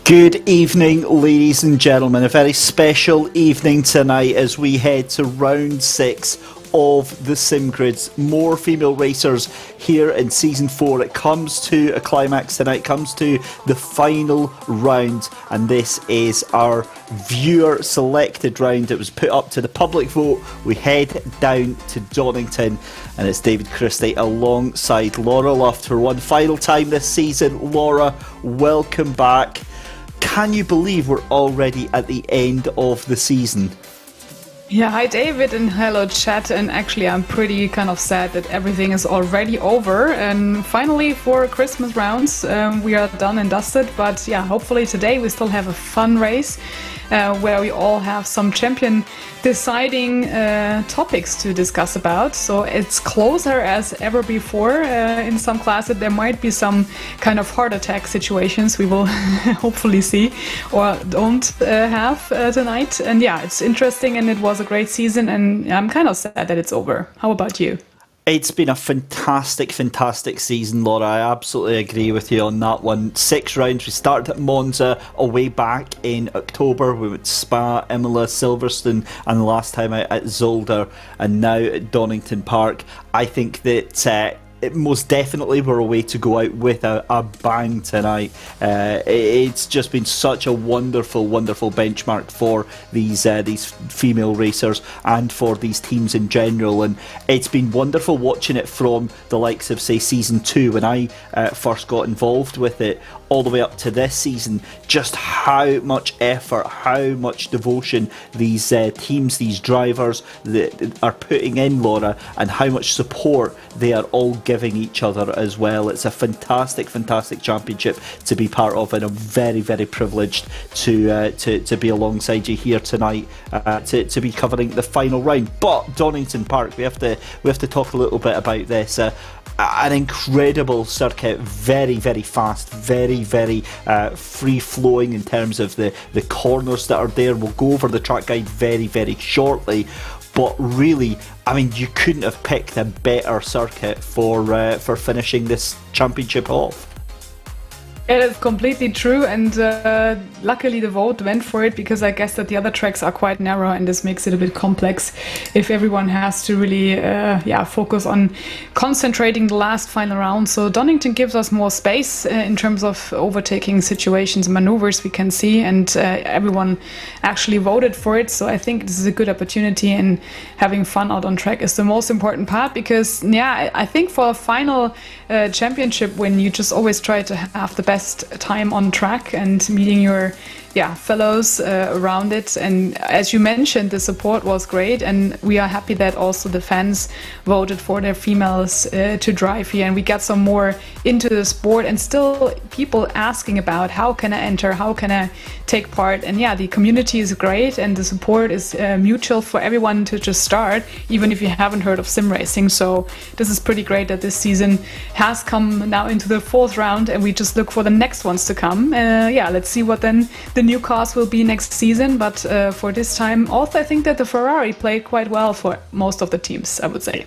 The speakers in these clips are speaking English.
Good evening, ladies and gentlemen. A very special evening tonight as we head to round 6 of the SimGrids. More female racers here in season 4. It comes to a climax tonight, it comes to the final round, and this is our viewer selected round. It was put up to the public vote. We head down to Donington, and it's David Christie alongside Laura Luft for one final time this season. Laura, welcome back. Can you believe we're already at the end of the season? Yeah, hi David and hello chat, and actually I'm pretty kind of sad that everything is already over, and finally for Christmas rounds we are done and dusted. But yeah, hopefully today we still have a fun race where we all have some champion deciding topics to discuss about. So it's closer as ever before. In some classes there might be some kind of heart attack situations we will hopefully see or don't have tonight. And yeah, it's interesting, and it was a great season, and I'm kind of sad that it's over. How about you? It's been a fantastic season, Laura. I absolutely agree with you on that one. 6 rounds. We started at Monza, away back in October. We went to Spa, Imola, Silverstone, and the last time out at Zolder, and now at Donington Park. I think that most definitely we're a way to go out with a bang tonight. It's just been such a wonderful benchmark for these female racers and for these teams in general, and it's been wonderful watching it from the likes of, say, season 2 when I first got involved with it, all the way up to this season. Just how much effort, how much devotion these teams, these drivers are putting in, Laura, and how much support they are all giving each other as well. It's a fantastic championship to be part of, and I'm very privileged to be alongside you here tonight to be covering the final round. But Donington Park, we have to talk a little bit about this. An incredible circuit, very fast, very free flowing in terms of the corners that are there. We'll go over the track guide very shortly, but really, I mean, you couldn't have picked a better circuit for finishing this championship off. It is completely true, and luckily the vote went for it, because I guess that the other tracks are quite narrow, and this makes it a bit complex if everyone has to really focus on concentrating the last final round. So Donington gives us more space in terms of overtaking situations, maneuvers we can see, and everyone actually voted for it. So I think this is a good opportunity, and having fun out on track is the most important part, because I think for a final championship win, you just always try to have the best time on track and meeting your fellows around it. And as you mentioned, the support was great, and we are happy that also the fans voted for their females to drive here, and we got some more into the sport, and still people asking about how can I enter, how can I take part. And the community is great, and the support is mutual for everyone to just start, even if you haven't heard of sim racing. So this is pretty great that this season has come now into the 4th round, and we just look for the next ones to come. Let's see what then the new cars will be next season. But for this time, also I think that the Ferrari played quite well for most of the teams, I would say.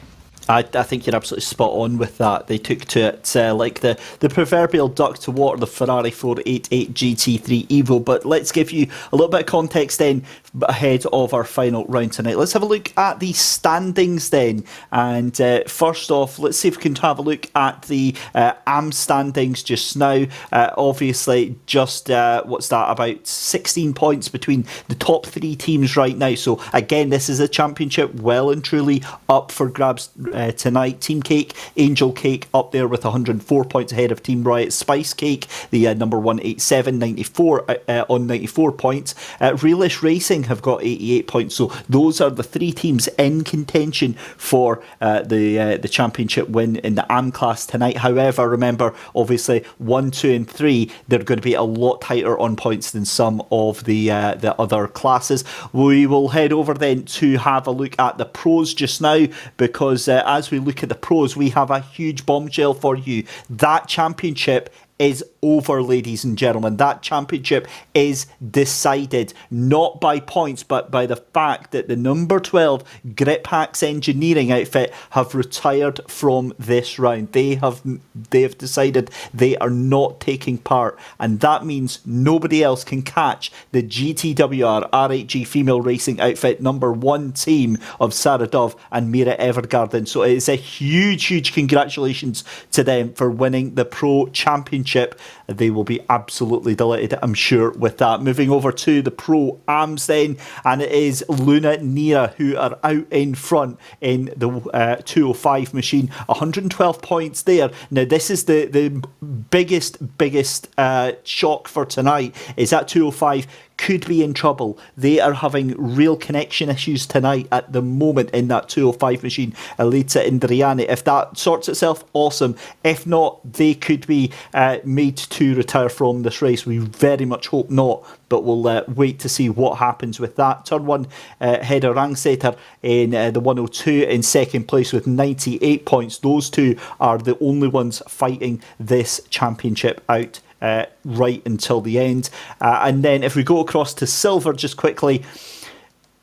I think you're absolutely spot on with that. They took to it like the proverbial duck to water, the Ferrari 488 GT3 Evo. But let's give you a little bit of context then ahead of our final round tonight. Let's have a look at the standings then. And first off, let's see if we can have a look at the AM standings just now. Obviously, just about 16 points between the top 3 teams right now. So again, this is a championship well and truly up for grabs tonight. Team Cake, Angel Cake up there with 104 points ahead of Team Riot. Spice Cake, the number 187, 94 on 94 points. Realish Racing have got 88 points. So those are the 3 teams in contention for the championship win in the AM class tonight. However, remember, obviously 1, 2 and 3, they're going to be a lot tighter on points than some of the other classes. We will head over then to have a look at the pros just now, because as we look at the pros, we have a huge bombshell for you. That championship is over, ladies and gentlemen. That championship is decided not by points, but by the fact that the number 12 Grip Hacks Engineering outfit have retired from this round. They have decided they are not taking part, and that means nobody else can catch the GTWR RHG female racing outfit number 1 team of Sarah Dove and Mira Evergarden. So it is a huge congratulations to them for winning the Pro Championship. They will be absolutely delighted, I'm sure, with that. Moving over to the Pro Ams then, and it is Luna Nira who are out in front in the 205 machine. 112 points there. Now this is the biggest shock for tonight, is that 205 could be in trouble. They are having real connection issues tonight at the moment in that 205 machine. Alita Indriani, if that sorts itself, awesome. If not, they could be made to retire from this race. We very much hope not, but we'll wait to see what happens with that. Turn 1 Hedda Rangsetter in the 102 in second place with 98 points. Those two are the only ones fighting this championship out right until the end. And then if we go across to silver just quickly,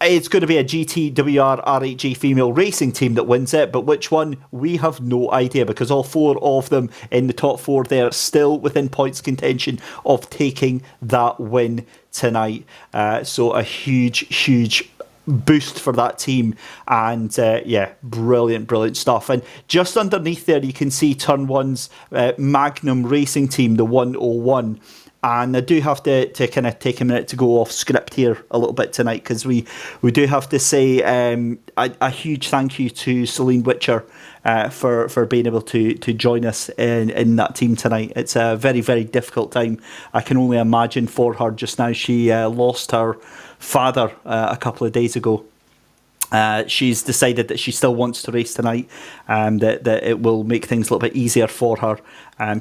it's going to be a GTWR RHG female racing team that wins it, but which one, we have no idea, because all 4 of them in the top 4 there still within points contention of taking that win tonight. So a huge boost for that team, and brilliant stuff. And just underneath there you can see Turn 1's Magnum Racing Team, the 101. And I do have to kind of take a minute to go off script here a little bit tonight, because we do have to say a huge thank you to Celine Witcher for being able to join us in that team tonight. It's a very difficult time, I can only imagine, for her just now. She lost her father a couple of days ago. She's decided that she still wants to race tonight, that it will make things a little bit easier for her.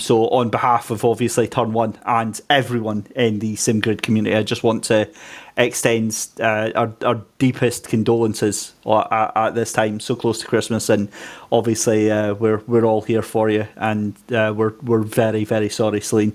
So on behalf of obviously Turn 1 and everyone in the SimGrid community, I just want to extend our deepest condolences at this time, so close to Christmas, and obviously we're all here for you, and we're very sorry, Celine.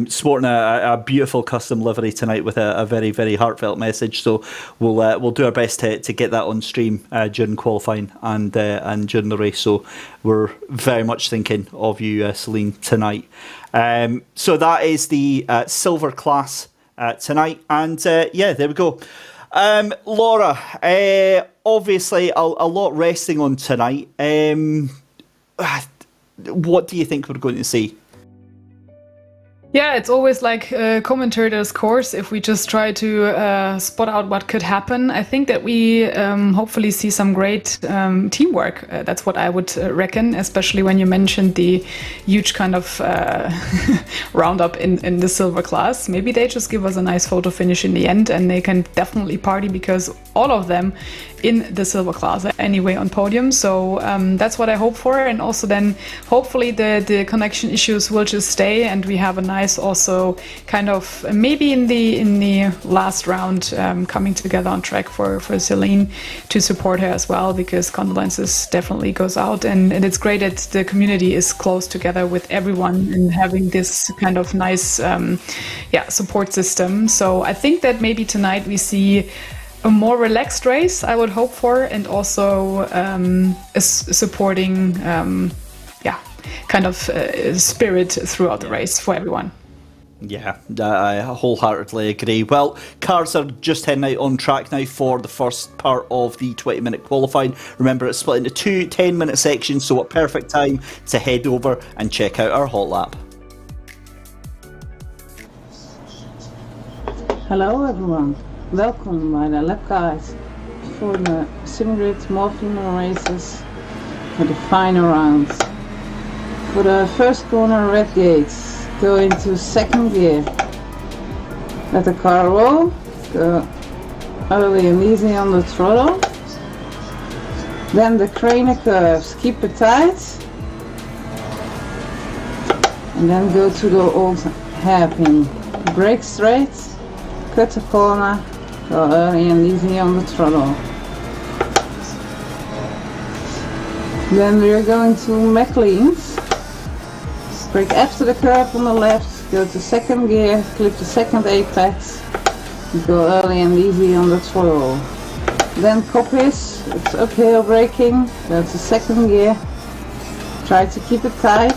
Sporting a beautiful custom livery tonight with a very heartfelt message, so we'll do our best to get that on stream during qualifying and during the race. So we're very much thinking of you, Celine, tonight. So that is the silver class tonight, and there we go. Laura, obviously a lot resting on tonight. What do you think we're going to see? Yeah, it's always like a commentator's course if we just try to spot out what could happen. I think that we hopefully see some great teamwork. That's what I would reckon, especially when you mentioned the huge kind of roundup in the silver class. Maybe they just give us a nice photo finish in the end, and they can definitely party, because all of them in the silver class are anyway on podium. So that's what I hope for. And also then hopefully the connection issues will just stay, and we have a nice also kind of maybe in the last round coming together on track for Celine, to support her as well, because condolences definitely goes out, and it's great that the community is close together with everyone and having this kind of nice support system. So I think that maybe tonight we see a more relaxed race, I would hope for, and also a supporting kind of spirit throughout the race for everyone. Yeah, I wholeheartedly agree. Well, cars are just heading out on track now for the first part of the 20-minute qualifying. Remember, it's split into 2 10-minute sections, so a perfect time to head over and check out our hot lap. Hello everyone, welcome by the lap guys for the SimGrid Morphin races for the final rounds. For the first corner, red gates, go into second gear. Let the car roll, go early and easy on the throttle. Then the craner curves, keep it tight. And then go to the old hairpin. Brake straight, cut the corner, go early and easy on the throttle. Then we're going to McLean's. Brake after the curb on the left, go to second gear, clip the second apex, go early and easy on the throttle. Then coppers, it's uphill braking, go to second gear, try to keep it tight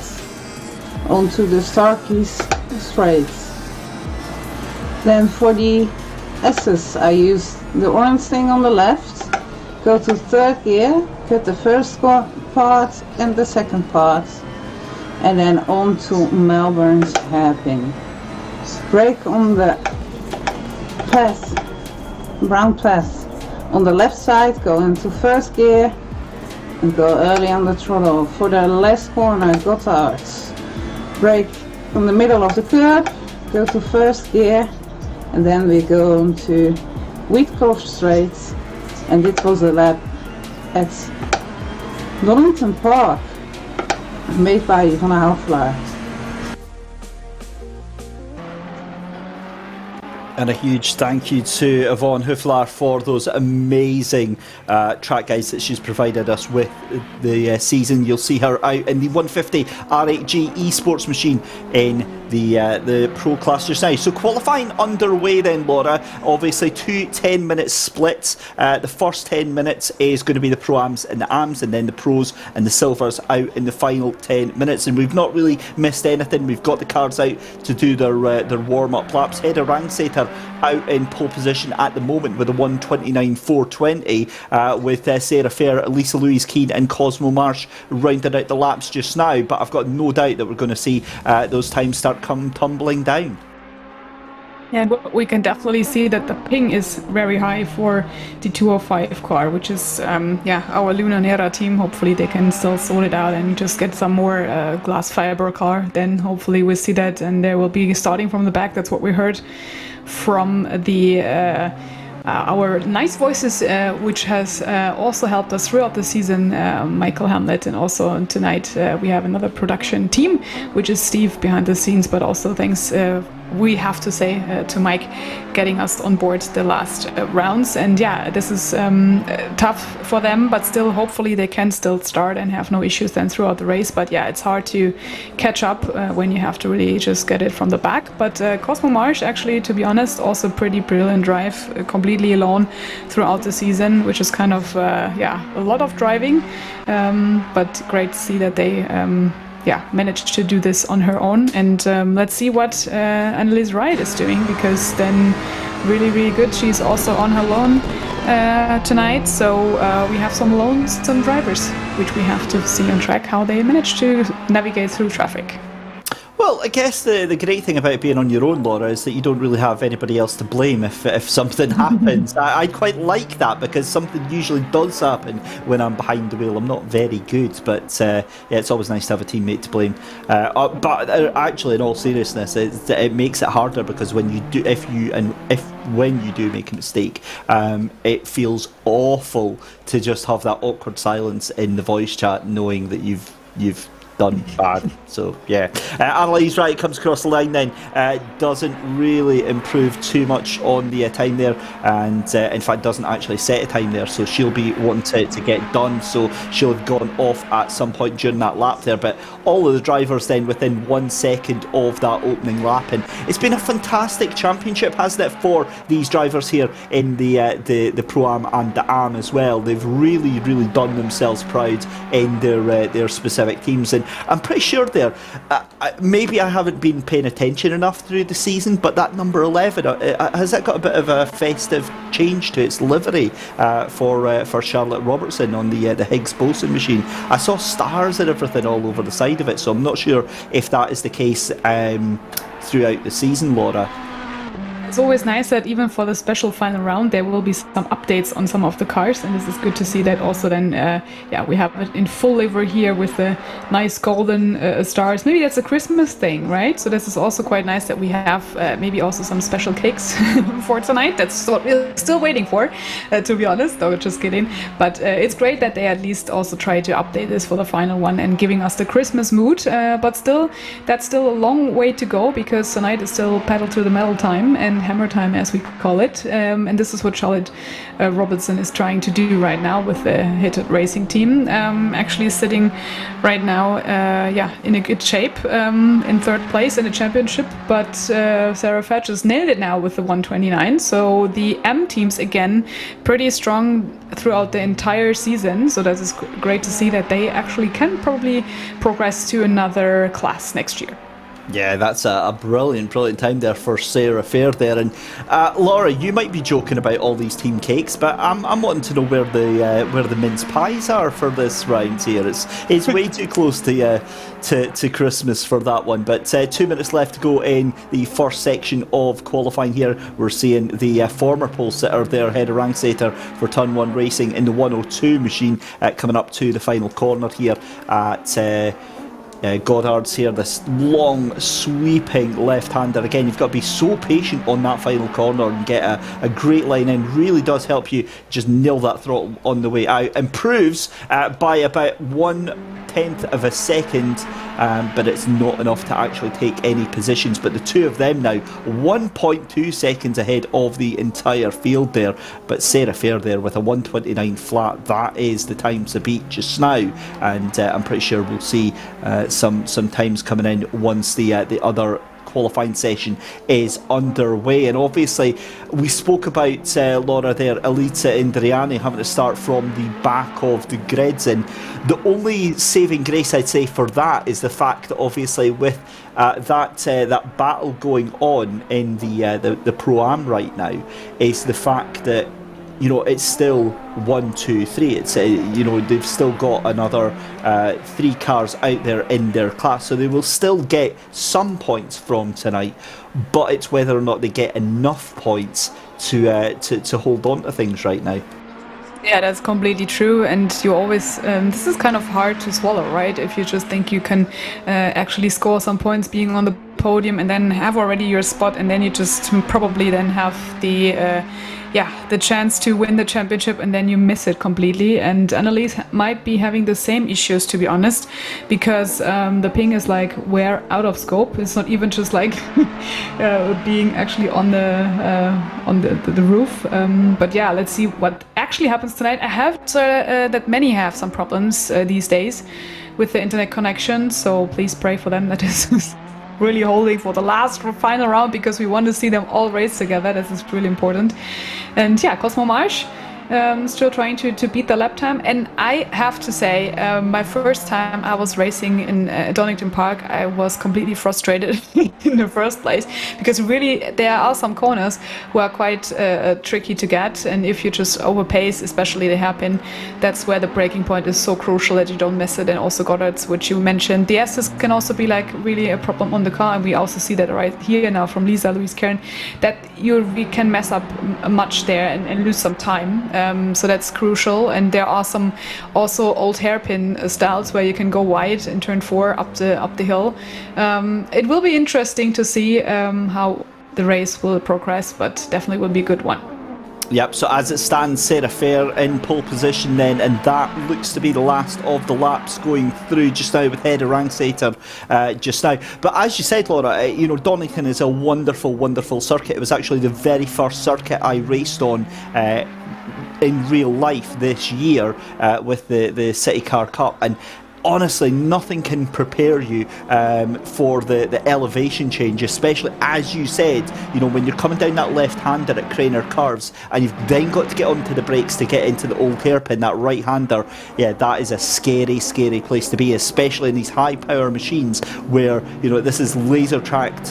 onto the Starkeys straights. Then for the S's I use the orange thing on the left, go to third gear, cut the first part and the second part, and then on to Melbourne's hairpin. Brake on the path, brown path. On the left side, go into first gear and go early on the throttle. For the last corner, Gotthard's. Brake from the middle of the curb, go to first gear, and then we go into Wheatcroft Straight, and it was a lap at Donington Park, made by Van Halflaar. And a huge thank you to Yvonne Hoeflaar for those amazing track guides that she's provided us with the season. You'll see her out in the 150 R8G esports machine in the pro class just now. So qualifying underway then, Laura. Obviously 2 10-minute splits. The first 10 minutes is going to be the Pro-Ams and the Ams, and then the Pros and the Silvers out in the final 10 minutes. And we've not really missed anything. We've got the cars out to do their warm-up laps. Hedda Rangsater out in pole position at the moment with a 1:29.420 with Sarah Fair, Lisa Louise Keane and Cosmo Marsh rounding out the laps just now. But I've got no doubt that we're going to see those times start come tumbling down. Yeah, we can definitely see that the ping is very high for the 205 car, which is, our Luna Nera team. Hopefully they can still sort it out and just get some more glass fiber car. Then hopefully we'll see that, and they will be starting from the back. That's what we heard from the our nice voices, which has also helped us throughout the season, Michael Hamlet, and also tonight we have another production team, which is Steve behind the scenes, but also thanks we have to say to Mike getting us on board the last rounds. And yeah, this is tough for them, but still hopefully they can still start and have no issues then throughout the race. But yeah, it's hard to catch up when you have to really just get it from the back. But Cosmo Marsh, actually, to be honest, also pretty brilliant drive, completely alone throughout the season, which is kind of a lot of driving, but great to see that they managed to do this on her own. And let's see what Annelies Wright is doing, because then really, really good. She's also on her lone tonight, so we have some drivers, which we have to see on track how they manage to navigate through traffic. Well, I guess the great thing about being on your own, Laura, is that you don't really have anybody else to blame if something happens. I quite like that, because something usually does happen when I'm behind the wheel. I'm not very good, but it's always nice to have a teammate to blame. But actually, in all seriousness, it makes it harder, because when you do, when you do make a mistake, it feels awful to just have that awkward silence in the voice chat, knowing that you've done bad. So yeah, Annalise Wright comes across the line then, doesn't really improve too much on the time there, and in fact doesn't actually set a time there, so she'll be wanting to get done, so she'll have gone off at some point during that lap there. But all of the drivers then within 1 second of that opening lap, and it's been a fantastic championship, hasn't it, for these drivers here in the Pro-Am and the Am as well. They've really, really done themselves proud in their specific teams, and I'm pretty sure there, maybe I haven't been paying attention enough through the season, but that number 11, has that got a bit of a festive change to its livery for Charlotte Robertson on the Higgs Bosun machine? I saw stars and everything all over the side of it, so I'm not sure if that is the case throughout the season, Laura. It's always nice that even for the special final round there will be some updates on some of the cars, and this is good to see that also then we have it in full livery here with the nice golden stars. Maybe that's a Christmas thing, right? So this is also quite nice that we have maybe also some special cakes for tonight. That's what we're still waiting for, to be honest. No, just kidding. But it's great that they at least also try to update this for the final one and giving us the Christmas mood. But still, that's still a long way to go, because tonight is still pedal to the metal time, and hammer time, as we call it. And this is what Charlotte Robertson is trying to do right now with the Hit It Racing team. Actually sitting right now, in a good shape, in third place in the championship. But Sarah Fetch has nailed it now with the 129. So the M teams, again, pretty strong throughout the entire season. So that is great to see that they actually can probably progress to another class next year. Yeah, that's a brilliant time there for Sarah Fair there. And Laura, you might be joking about all these team cakes, but I'm wanting to know where the mince pies are for this round here. It's way too close to Christmas for that one. But 2 minutes left to go in the first section of qualifying here. We're seeing the former pole sitter there, Hedda Rangsater for Turn 1 Racing in the 102 machine, coming up to the final corner here at Goddard's here, this long sweeping left-hander. Again, you've got to be so patient on that final corner and get a great line in. Really does help you just nail that throttle on the way out. Improves by about 1/10 of a second, but it's not enough to actually take any positions. But the two of them now 1.2 seconds ahead of the entire field there. But Sarah Fair there with a 1:29 flat, that is the time to beat just now. And I'm pretty sure we'll see some times coming in once the other qualifying session is underway. And obviously we spoke about Laura there, Elita Indriani having to start from the back of the grids, and the only saving grace I'd say for that is the fact that obviously with that battle going on in the Pro-Am right now is the fact that it's still 1, 2, 3. It's they've still got another 3 cars out there in their class, so they will still get some points from tonight. But it's whether or not they get enough points to hold on to things right now. Yeah, that's completely true. And you always, this is kind of hard to swallow, right? If you just think you can actually score some points being on the podium and then have already your spot, and then you just probably then have the chance to win the championship, and then you miss it completely. And Annalise might be having the same issues, to be honest, because the ping is like we're out of scope. It's not even just like being actually on the roof. But yeah, let's see what actually happens tonight. I have that many have some problems these days with the internet connection, so please pray for them that is really holding for the last final round, because we want to see them all race together. This is really important. And yeah, Cosmo Marsh still trying to beat the lap time. And I have to say, my first time I was racing in Donington Park, I was completely frustrated in the first place, because really there are some corners who are quite tricky to get, and if you just overpace, especially the hairpin, that's where the braking point is so crucial that you don't miss it. And also Goddard's, which you mentioned, the assist can also be like really a problem on the car, and we also see that right here now from Lisa Louise Karen, that we can mess up much there and lose some time. So that's crucial. And there are some also old hairpin styles where you can go wide in turn 4 up the hill. It will be interesting to see how the race will progress, but definitely will be a good one. Yep, so as it stands, Sarah Fair in pole position then, and that looks to be the last of the laps going through just now with Hedda Rangsater just now. But as you said, Laura, Donington is a wonderful circuit. It was actually the very first circuit I raced on in real life this year with the City Car Cup, and honestly, nothing can prepare you for the elevation change, especially as you said, when you're coming down that left-hander at Craner Curves, and you've then got to get onto the brakes to get into the old hairpin, that right-hander. Yeah, that is a scary place to be, especially in these high-power machines where, this is laser-tracked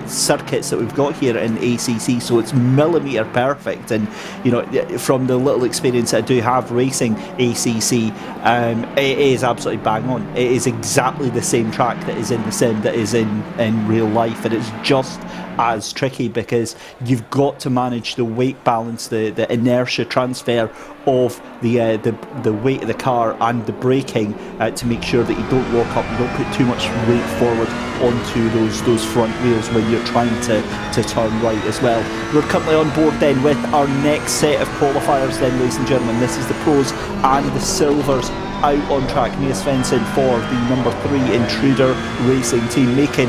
circuits that we've got here in ACC, so it's millimetre perfect. And, from the little experience that I do have racing ACC, it is absolutely bang on. It is exactly the same track that is in the sim that is in real life, and it's just as tricky because you've got to manage the weight balance, the inertia transfer of the weight of the car and the braking to make sure that you don't lock up, you don't put too much weight forward onto those front wheels when you're trying to turn right as well. We're currently on board then with our next set of qualifiers then, ladies and gentlemen. This is the pros and the silvers out on track. Mia Svensson for the number 3 Intruder Racing team, making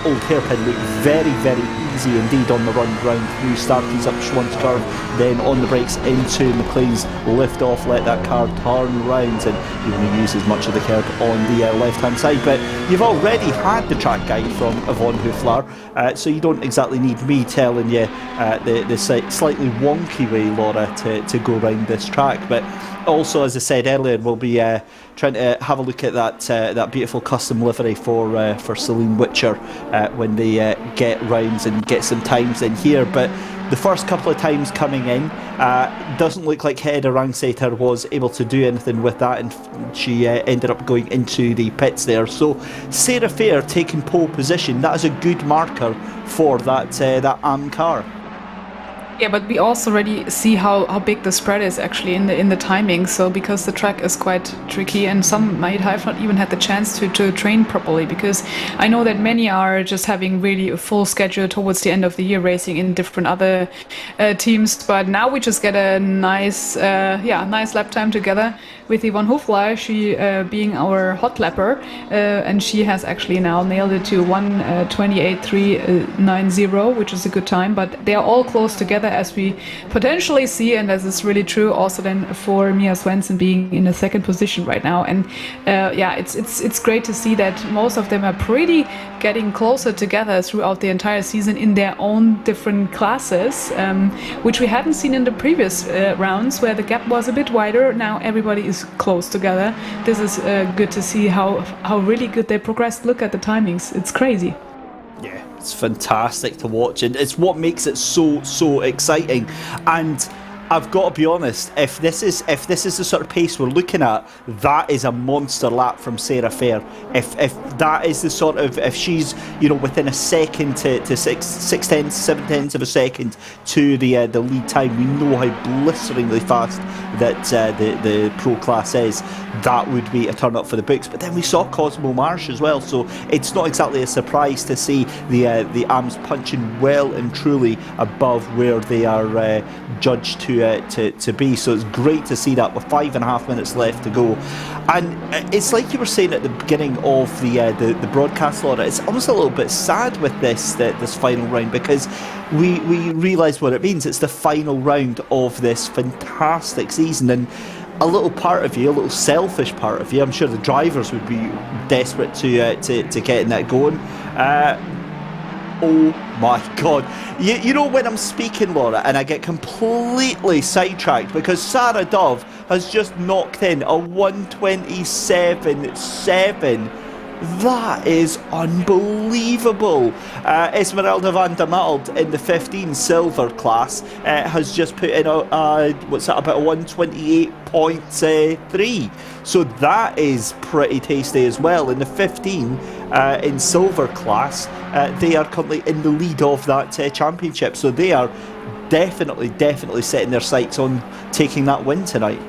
Old Hairpin look very easy indeed on the run round through Starkey's up Schwann's curve, then on the brakes into McLean's lift off, let that car turn round, and you want to use as much of the curb on the left hand side. But you've already had the track guide from Yvonne Hooflaar, so you don't exactly need me telling you the slightly wonky way, Laura, to go round this track. But also, as I said earlier, we'll be trying to have a look at that beautiful custom livery for Celine Witcher when they get rounds and get some times in here. But the first couple of times coming in, doesn't look like Hedda Rangseter was able to do anything with that, and she ended up going into the pits there. So Sarah Fair taking pole position, that is a good marker for that AM car. Yeah, but we also already see how big the spread is actually in the timing. So because the track is quite tricky, and some might have not even had the chance to train properly, because I know that many are just having really a full schedule towards the end of the year, racing in different other teams. But now we just get a nice lap time together with Yvonne Hooflaar, she being our hot lapper, and she has actually now nailed it to 1:28.390, which is a good time. But they are all close together, as we potentially see, and this is really true also then for Mia Svensson being in a second position right now. And it's great to see that most of them are pretty getting closer together throughout the entire season in their own different classes, which we hadn't seen in the previous rounds, where the gap was a bit wider. Now everybody is close together. This is good to see how really good they progressed. Look at the timings, it's crazy. Yeah, it's fantastic to watch, and it's what makes it so exciting. And I've got to be honest, if this is the sort of pace we're looking at, that is a monster lap from Sarah Fair. If that is the sort of, if she's, you know, within a second to 6 tenths, 7 tenths of a second to the lead time, we know how blisteringly fast that the pro class is. That would be a turn up for the books. But then we saw Cosmo Marsh as well, so it's not exactly a surprise to see the AMs punching well and truly above where they are judged to be. So it's great to see that with 5.5 minutes left to go. And it's like you were saying at the beginning of the broadcast, Laura, it's almost a little bit sad with this final round, because we realise what it means. It's the final round of this fantastic season, and a little part of you, a little selfish part of you, I'm sure the drivers would be desperate to getting that going. Oh my God. You know when I'm speaking, Laura, and I get completely sidetracked because Sarah Dove has just knocked in a 1:27.7. That is unbelievable. Esmeralda van der Meld in the 15 silver class has just put in about a 1:28.3. So that is pretty tasty as well. In the 15 in silver class, they are currently in the lead of that championship. So they are definitely setting their sights on taking that win tonight.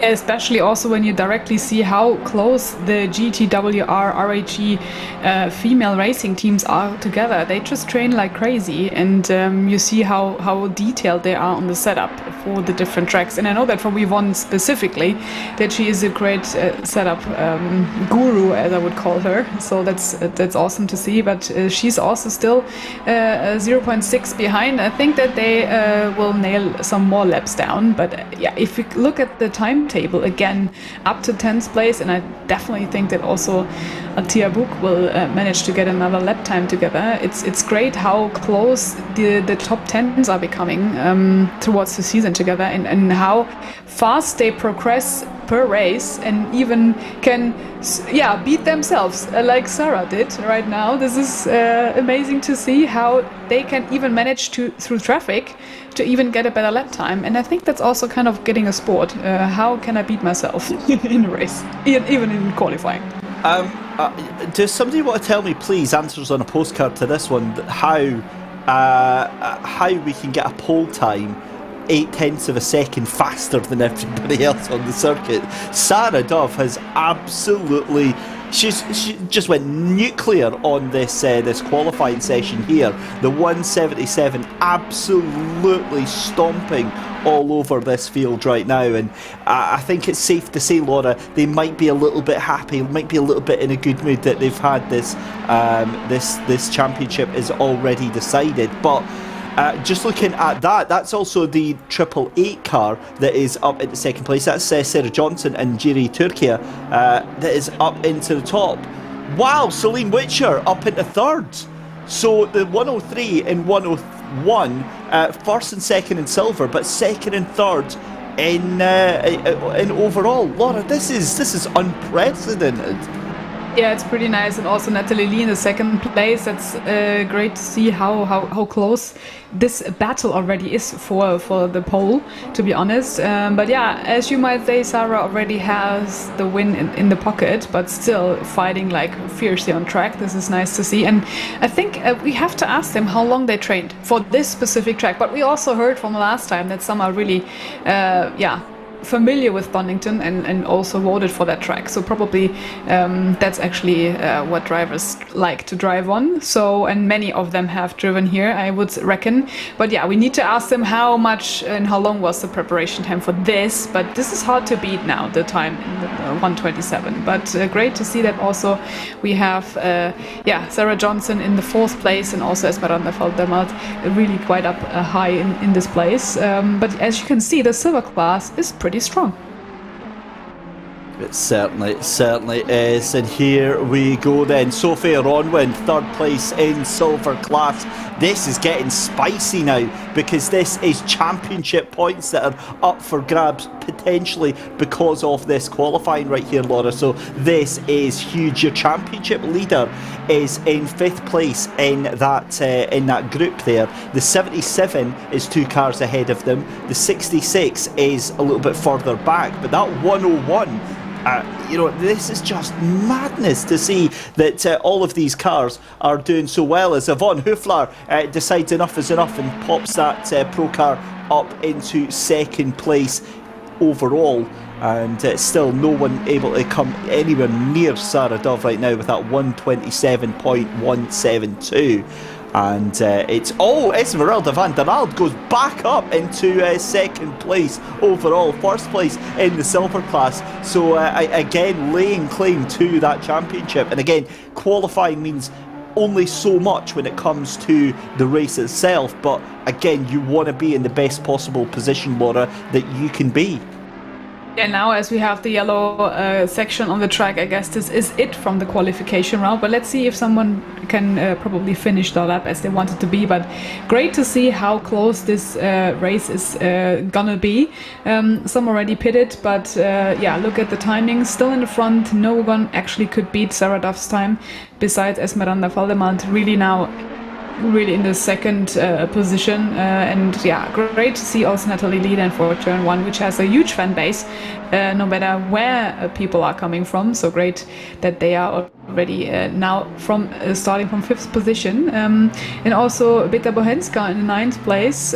Especially also when you directly see how close the GTWR RHE female racing teams are together. They just train like crazy, and you see how detailed they are on the setup for the different tracks. And I know that from Yvonne specifically, that she is a great setup guru, as I would call her. So that's awesome to see. But she's also still 0.6 behind. I think that they will nail some more laps down. But yeah, if you look at the timetable again, up to 10th place, and I definitely think that also Tia Book will manage to get another lap time together. It's great how close the top 10s are becoming towards the season together, and how fast they progress per race, and even can beat themselves like Sarah did right now. This is amazing to see how they can even manage to, through traffic, to even get a better lap time. And I think that's also kind of getting a sport. How can I beat myself in a race, even in qualifying? Does somebody want to tell me, please, answers on a postcard to this one, how we can get a pole time 8 tenths of a second faster than everybody else on the circuit? Sarah Dove has absolutely she just went nuclear on this this qualifying session here. The 177 absolutely stomping all over this field right now, and I think it's safe to say, Laura, they might be a little bit happy, might be a little bit in a good mood that they've had this this championship is already decided. But just looking at that, that's also the 888 car that is up into second place. That's Sarah Johnson and Jiri Turkia that is up into the top. Wow, Celine Witcher up into third. So the 103 and 101, first and second in silver, but second and third in overall. Laura, this is unprecedented. Yeah, it's pretty nice, and also Natalie Lee in the second place. That's great to see how close this battle already is for the pole, to be honest. But yeah, as you might say, Sarah already has the win in the pocket, but still fighting like fiercely on track. This is nice to see, and I think we have to ask them how long they trained for this specific track. But we also heard from last time that some are really, familiar with Donington and also voted for that track, so probably that's actually what drivers like to drive on. So, and many of them have driven here, I would reckon. But yeah, we need to ask them how much and how long was the preparation time for this. But this is hard to beat now, the time in the 127. But great to see that also we have Sarah Johnson in the fourth place, and also Esmeralda Valdemar really quite up high in this place. But as you can see, the silver class is pretty strong. It certainly is. And here we go then. Sophie Ronwin, third place in silver class. This is getting spicy now, because this is championship points that are up for grabs potentially because of this qualifying right here, Laura. So this is huge. Your championship leader is in fifth place in that group there. The 77 is 2 cars ahead of them. The 66 is a little bit further back, but that 101, this is just madness to see that all of these cars are doing so well, as Yvonne Hoefler decides enough is enough and pops that pro car up into second place overall. And still no one able to come anywhere near Sarah Dove right now with that 127.172. And it's Esmeralda van der Aalde goes back up into second place overall, first place in the silver class. So again, laying claim to that championship. And again, qualifying means only so much when it comes to the race itself. But again, you want to be in the best possible position, Laura, that you can be. Yeah, now as we have the yellow section on the track, I guess this is it from the qualification round. But let's see if someone can probably finish the lap as they want it to be. But great to see how close this race is gonna be. Some already pitted, but look at the timing. Still in the front, no one actually could beat Sarah Duff's time besides Esmeralda Valdemar. Really in the second position, and great to see also Natalie Lee then for turn 1, which has a huge fan base no matter where people are coming from. So great that they are already now from starting from 5th position, and also Beta Bohenska in the 9th place,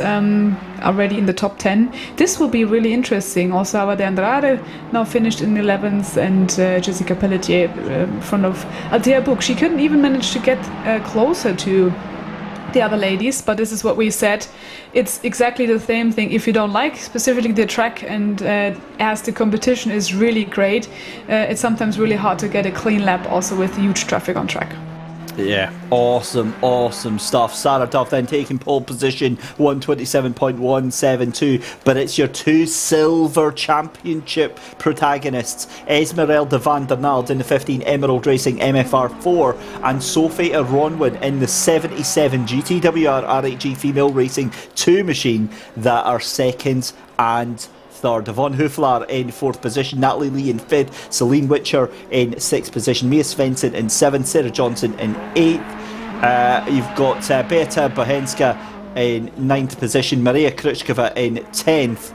already in the top 10. This will be really interesting. Also Ava de Andrade now finished in 11th, and Jessica Pelletier in front of Althea Buch. She couldn't even manage to get closer to the other ladies, but this is what we said. It's exactly the same thing. If you don't like specifically the track, and as the competition is really great, it's sometimes really hard to get a clean lap also with huge traffic on track. Yeah, awesome stuff. Sarah Duff then taking pole position, 127.172. But it's your 2 silver championship protagonists, Esmeralda van der Aalde in the 15 Emerald Racing MFR4 and Sophie Ronwin in the 77 GTWR RHG Female Racing 2 machine that are second and third. Yvonne Hoefler in 4th position, Natalie Lee in 5th, Celine Witcher in 6th position, Mia Svensson in 7th, Sarah Johnson in 8th. You've got Beata Bohenska in 9th position, Maria Krychkova in 10th.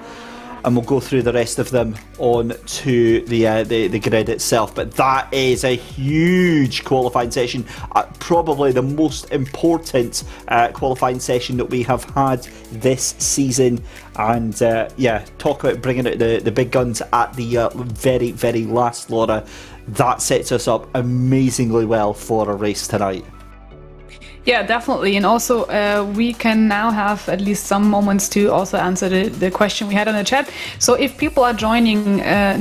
and we'll go through the rest of them on to the grid itself. But that is a huge qualifying session, probably the most important qualifying session that we have had this season. And talk about bringing out the big guns at the very, very last, Laura. That sets us up amazingly well for a race tonight. Yeah, definitely. And also, we can now have at least some moments to also answer the question we had on the chat. So if people are joining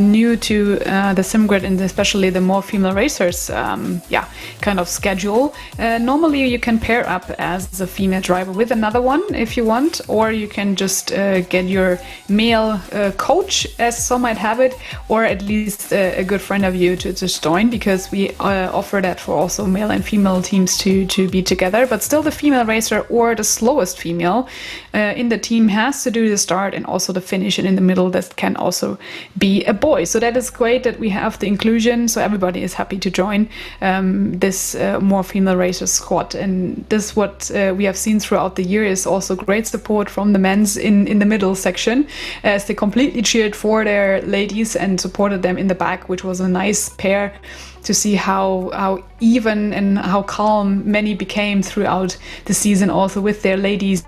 new to the SimGrid and especially the more female racers kind of schedule, normally you can pair up as a female driver with another one if you want, or you can just get your male coach, as some might have it, or at least a good friend of you to just join, because we offer that for also male and female teams to be together. But still the female racer or the slowest female in the team has to do the start and also the finish, and in the middle that can also be a boy. So that is great that we have the inclusion, so everybody is happy to join this more female racer squad. And this what we have seen throughout the year is also great support from the men's in the middle section, as they completely cheered for their ladies and supported them in the back, which was a nice pair to see how even and how calm many became throughout the season, also with their ladies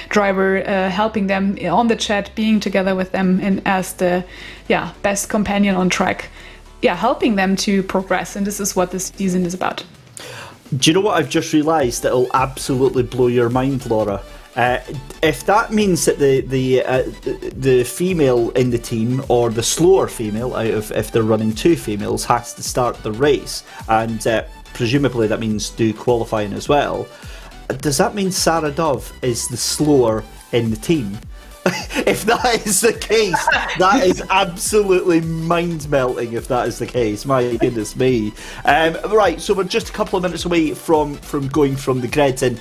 driver helping them on the chat, being together with them, and as the best companion on track, helping them to progress. And this is what this season is about. Do you know what I've just realised that'll absolutely blow your mind, Laura? If that means that the female in the team, or the slower female out of, if they're running two females, has to start the race, and presumably that means do qualifying as well, does that mean Sarah Dove is the slower in the team? If that is the case, that is absolutely mind-melting. If that is the case, my goodness me. Right, so we're just a couple of minutes away from going from the grid, and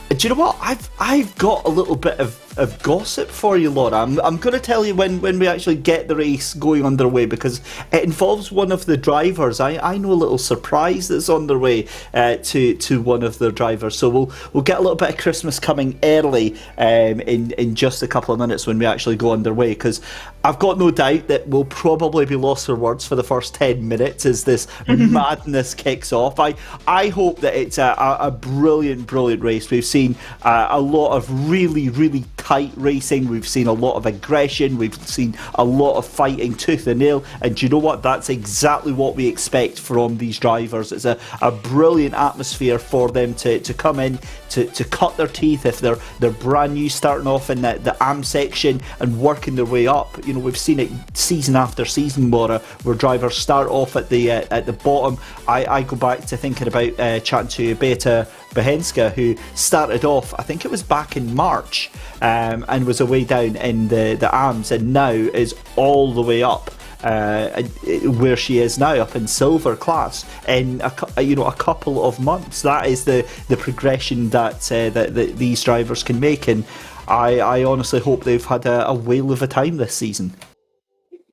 do you know what? I've got a little bit of gossip for you, Laura. I'm going to tell you when we actually get the race going underway, because it involves one of the drivers. I know a little surprise that's on their way to one of the drivers. So we'll get a little bit of Christmas coming early in just a couple of minutes when we actually go underway, because I've got no doubt that we'll probably be lost for words for the first 10 minutes as this madness kicks off. I hope that it's a brilliant race. We've seen a lot of really tight racing. We've seen a lot of aggression. We've seen a lot of fighting tooth and nail. And do you know what? That's exactly what we expect from these drivers. It's a brilliant atmosphere for them to come in, to cut their teeth if they're brand new, starting off in the AM section and working their way up. You know, we've seen it season after season, Laura, where drivers start off at the bottom. I go back to thinking about chatting to Beata Behenska, who started off, I think it was back in March, and was away down in the AMs, and now is all the way up where she is now, up in silver class in a couple of months. That is the progression that these drivers can make, and I honestly hope they've had a whale of a time this season.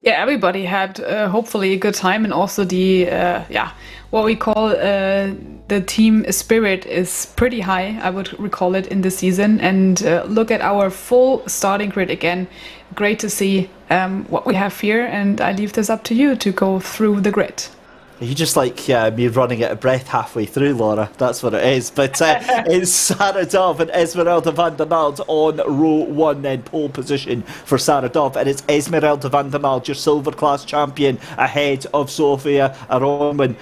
Yeah, everybody had hopefully a good time, and also the what we call the team spirit is pretty high, I would recall it, in the season. And look at our full starting grid again. Great to see what we have here, and I leave this up to you to go through the grid. You just like me running out of breath halfway through, Laura. That's what it is. But it's Sarah Dove and Esmeralda van der Nald on row 1, then pole position for Sarah Dove. And it's Esmeralda van der Nald, your silver class champion, ahead of Sofia Aronman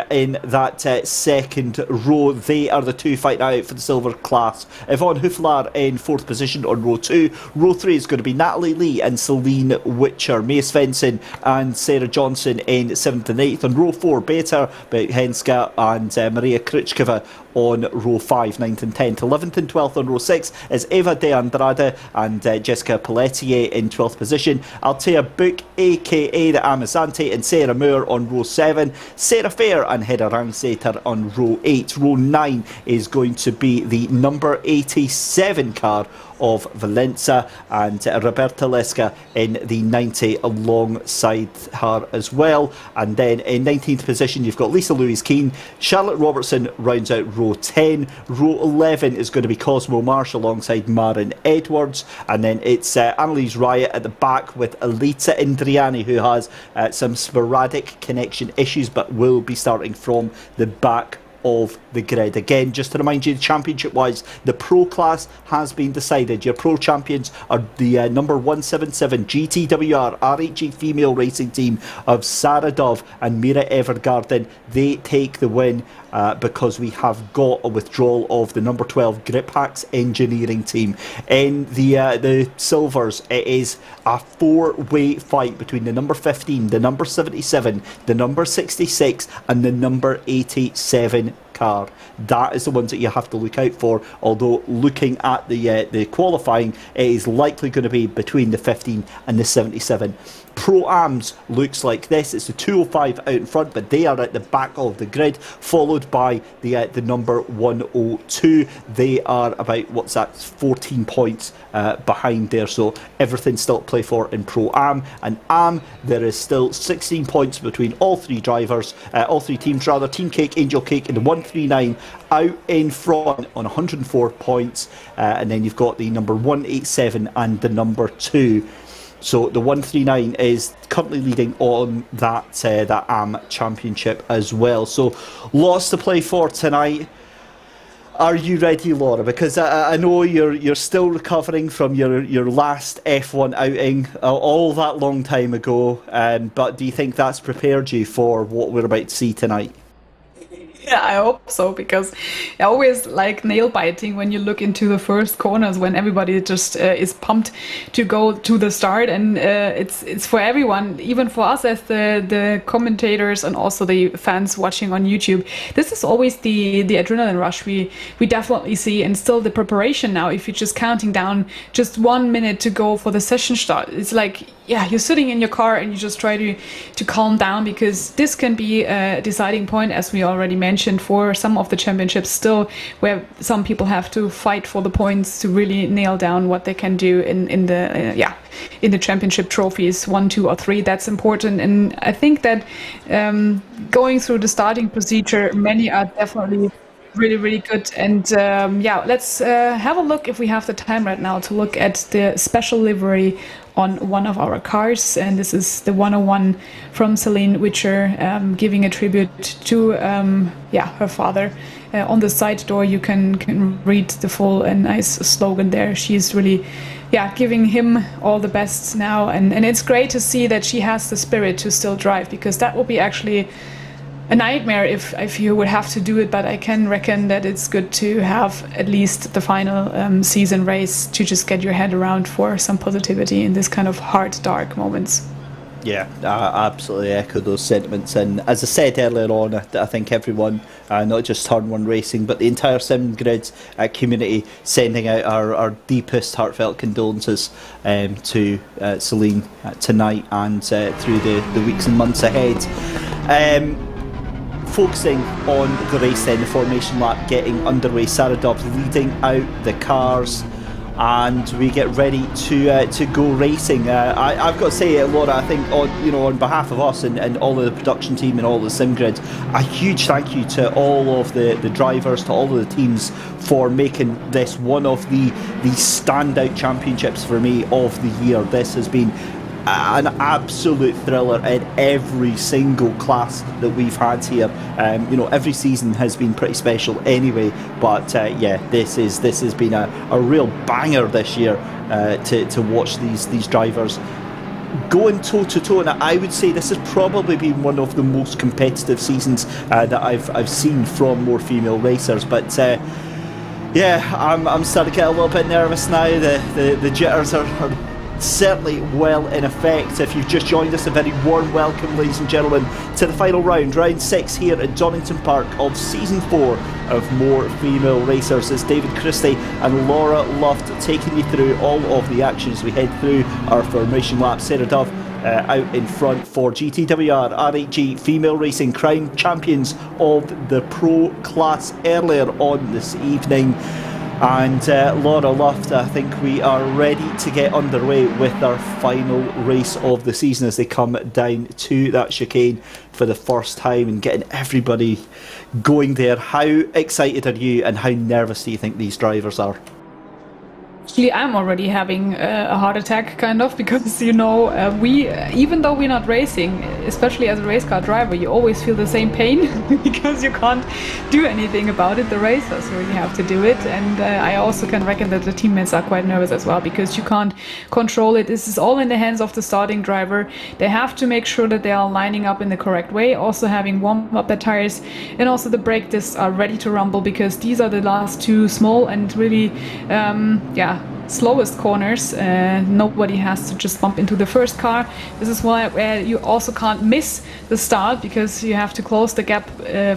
in that second row. They are the two fighting out for the silver class. Yvonne Hoeflaar in 4th position on row 2. Row 3 is going to be Natalie Lee and Celine Witcher. Mia Svensson and Sarah Johnson in 7th and 8th. On row 4, Beata Behenska and Maria Krichkova on row 5, 9th and 10th. 11th and 12th on row 6 is Eva de Andrade and Jessica Pelletier in 12th position. Altea Book, aka the Amazante, and Sarah Moore on row 7. Sarah Fair and Hedda Rangsater on row 8. Row 9 is going to be the number 87 car of Valenza, and Roberta Lesca in the 90 alongside her as well. And then in 19th position you've got Lisa Louise-Keane. Charlotte Robertson rounds out row 10. Row 11 is going to be Cosmo Marsh alongside Maren Edwards, and then it's Annalise Riot at the back with Alita Indriani, who has some sporadic connection issues but will be starting from the back of the grid. Again, just to remind you, championship wise, the pro class has been decided. Your pro champions are the number 177 GTWR RHG female racing team of Sarah Dove and Mira Evergarden. They take the win because we have got a withdrawal of the number 12 Grip Hacks engineering team. In the silvers, it is a four-way fight between the number 15, the number 77, the number 66 and the number 87 car. That is the ones that you have to look out for, although looking at the qualifying, it is likely going to be between the 15 and the 77. Pro-Ams looks like this. It's the 205 out in front, but they are at the back of the grid, followed by the number 102. They are about, 14 points behind there, so everything's still to play for in Pro-Am. And Am, there is still 16 points between all three drivers, all three teams rather. Team Cake, Angel Cake and the 139 out in front on 104 points, and then you've got the number 187 and the number 2. So the 139 is currently leading on that AM championship as well. So lots to play for tonight. Are you ready, Laura? Because I know you're still recovering from your last F1 outing all that long time ago. But do you think that's prepared you for what we're about to see tonight? Yeah, I hope so, because I always like nail biting when you look into the first corners when everybody just is pumped to go to the start, and it's for everyone, even for us as the commentators and also the fans watching on YouTube. This is always the adrenaline rush we definitely see, and still the preparation now. If you're just counting down just 1 minute to go for the session start, it's like, yeah, you're sitting in your car and you just try to calm down, because this can be a deciding point, as we already mentioned, for some of the championships still, where some people have to fight for the points to really nail down what they can do in the championship trophies 1, 2 or 3. That's important, and I think that going through the starting procedure, many are definitely really, really good. And let's have a look, if we have the time right now, to look at the special livery on one of our cars. And this is the 101 from Celine Witcher, giving a tribute to her father. On the side door you can read the full and nice slogan there. She's really giving him all the best now, and it's great to see that she has the spirit to still drive, because that will be actually a nightmare if you would have to do it. But I can reckon that it's good to have at least the final season race to just get your head around for some positivity in this kind of hard, dark moments. Yeah, I absolutely echo those sentiments. And as I said earlier on, I think everyone, not just Turn 1 Racing, but the entire SimGrid community, sending out our deepest heartfelt condolences to Celine tonight and through the weeks and months ahead. Focusing on the race then, the formation lap getting underway. Sarah Dobbs leading out the cars, and we get ready to go racing. I've got to say, Laura, I think on behalf of us and all of the production team and all the SimGrid, a huge thank you to all of the drivers, to all of the teams, for making this one of the standout championships for me of the year. This has been an absolute thriller in every single class that we've had here. Every season has been pretty special anyway, but this has been a real banger this year to watch these drivers going toe to toe. And I would say this has probably been one of the most competitive seasons that I've seen from more female racers. But I'm starting to get a little bit nervous now. The jitters are certainly well in effect. If you've just joined us, a very warm welcome, ladies and gentlemen, to the final round 6 here at Donington Park of Season 4 of More Female Racers. It's David Christie and Laura Luft taking you through all of the action as we head through our formation lap. Sarah Dove out in front for GTWR RHG Female Racing, crowned champions of the Pro class earlier on this evening. And Laura Luft, I think we are ready to get underway with our final race of the season as they come down to that chicane for the first time and getting everybody going there. How excited are you and how nervous do you think these drivers are? Actually, I'm already having a heart attack, kind of, because, we, even though we're not racing, especially as a race car driver, you always feel the same pain because you can't do anything about it. The racers really have to do it. And I also can reckon that the teammates are quite nervous as well because you can't control it. This is all in the hands of the starting driver. They have to make sure that they are lining up in the correct way, also having warmed up their tires, and also the brake discs are ready to rumble because these are the last two small and really, slowest corners. Nobody has to just bump into the first car. This is where you also can't miss the start because you have to close the gap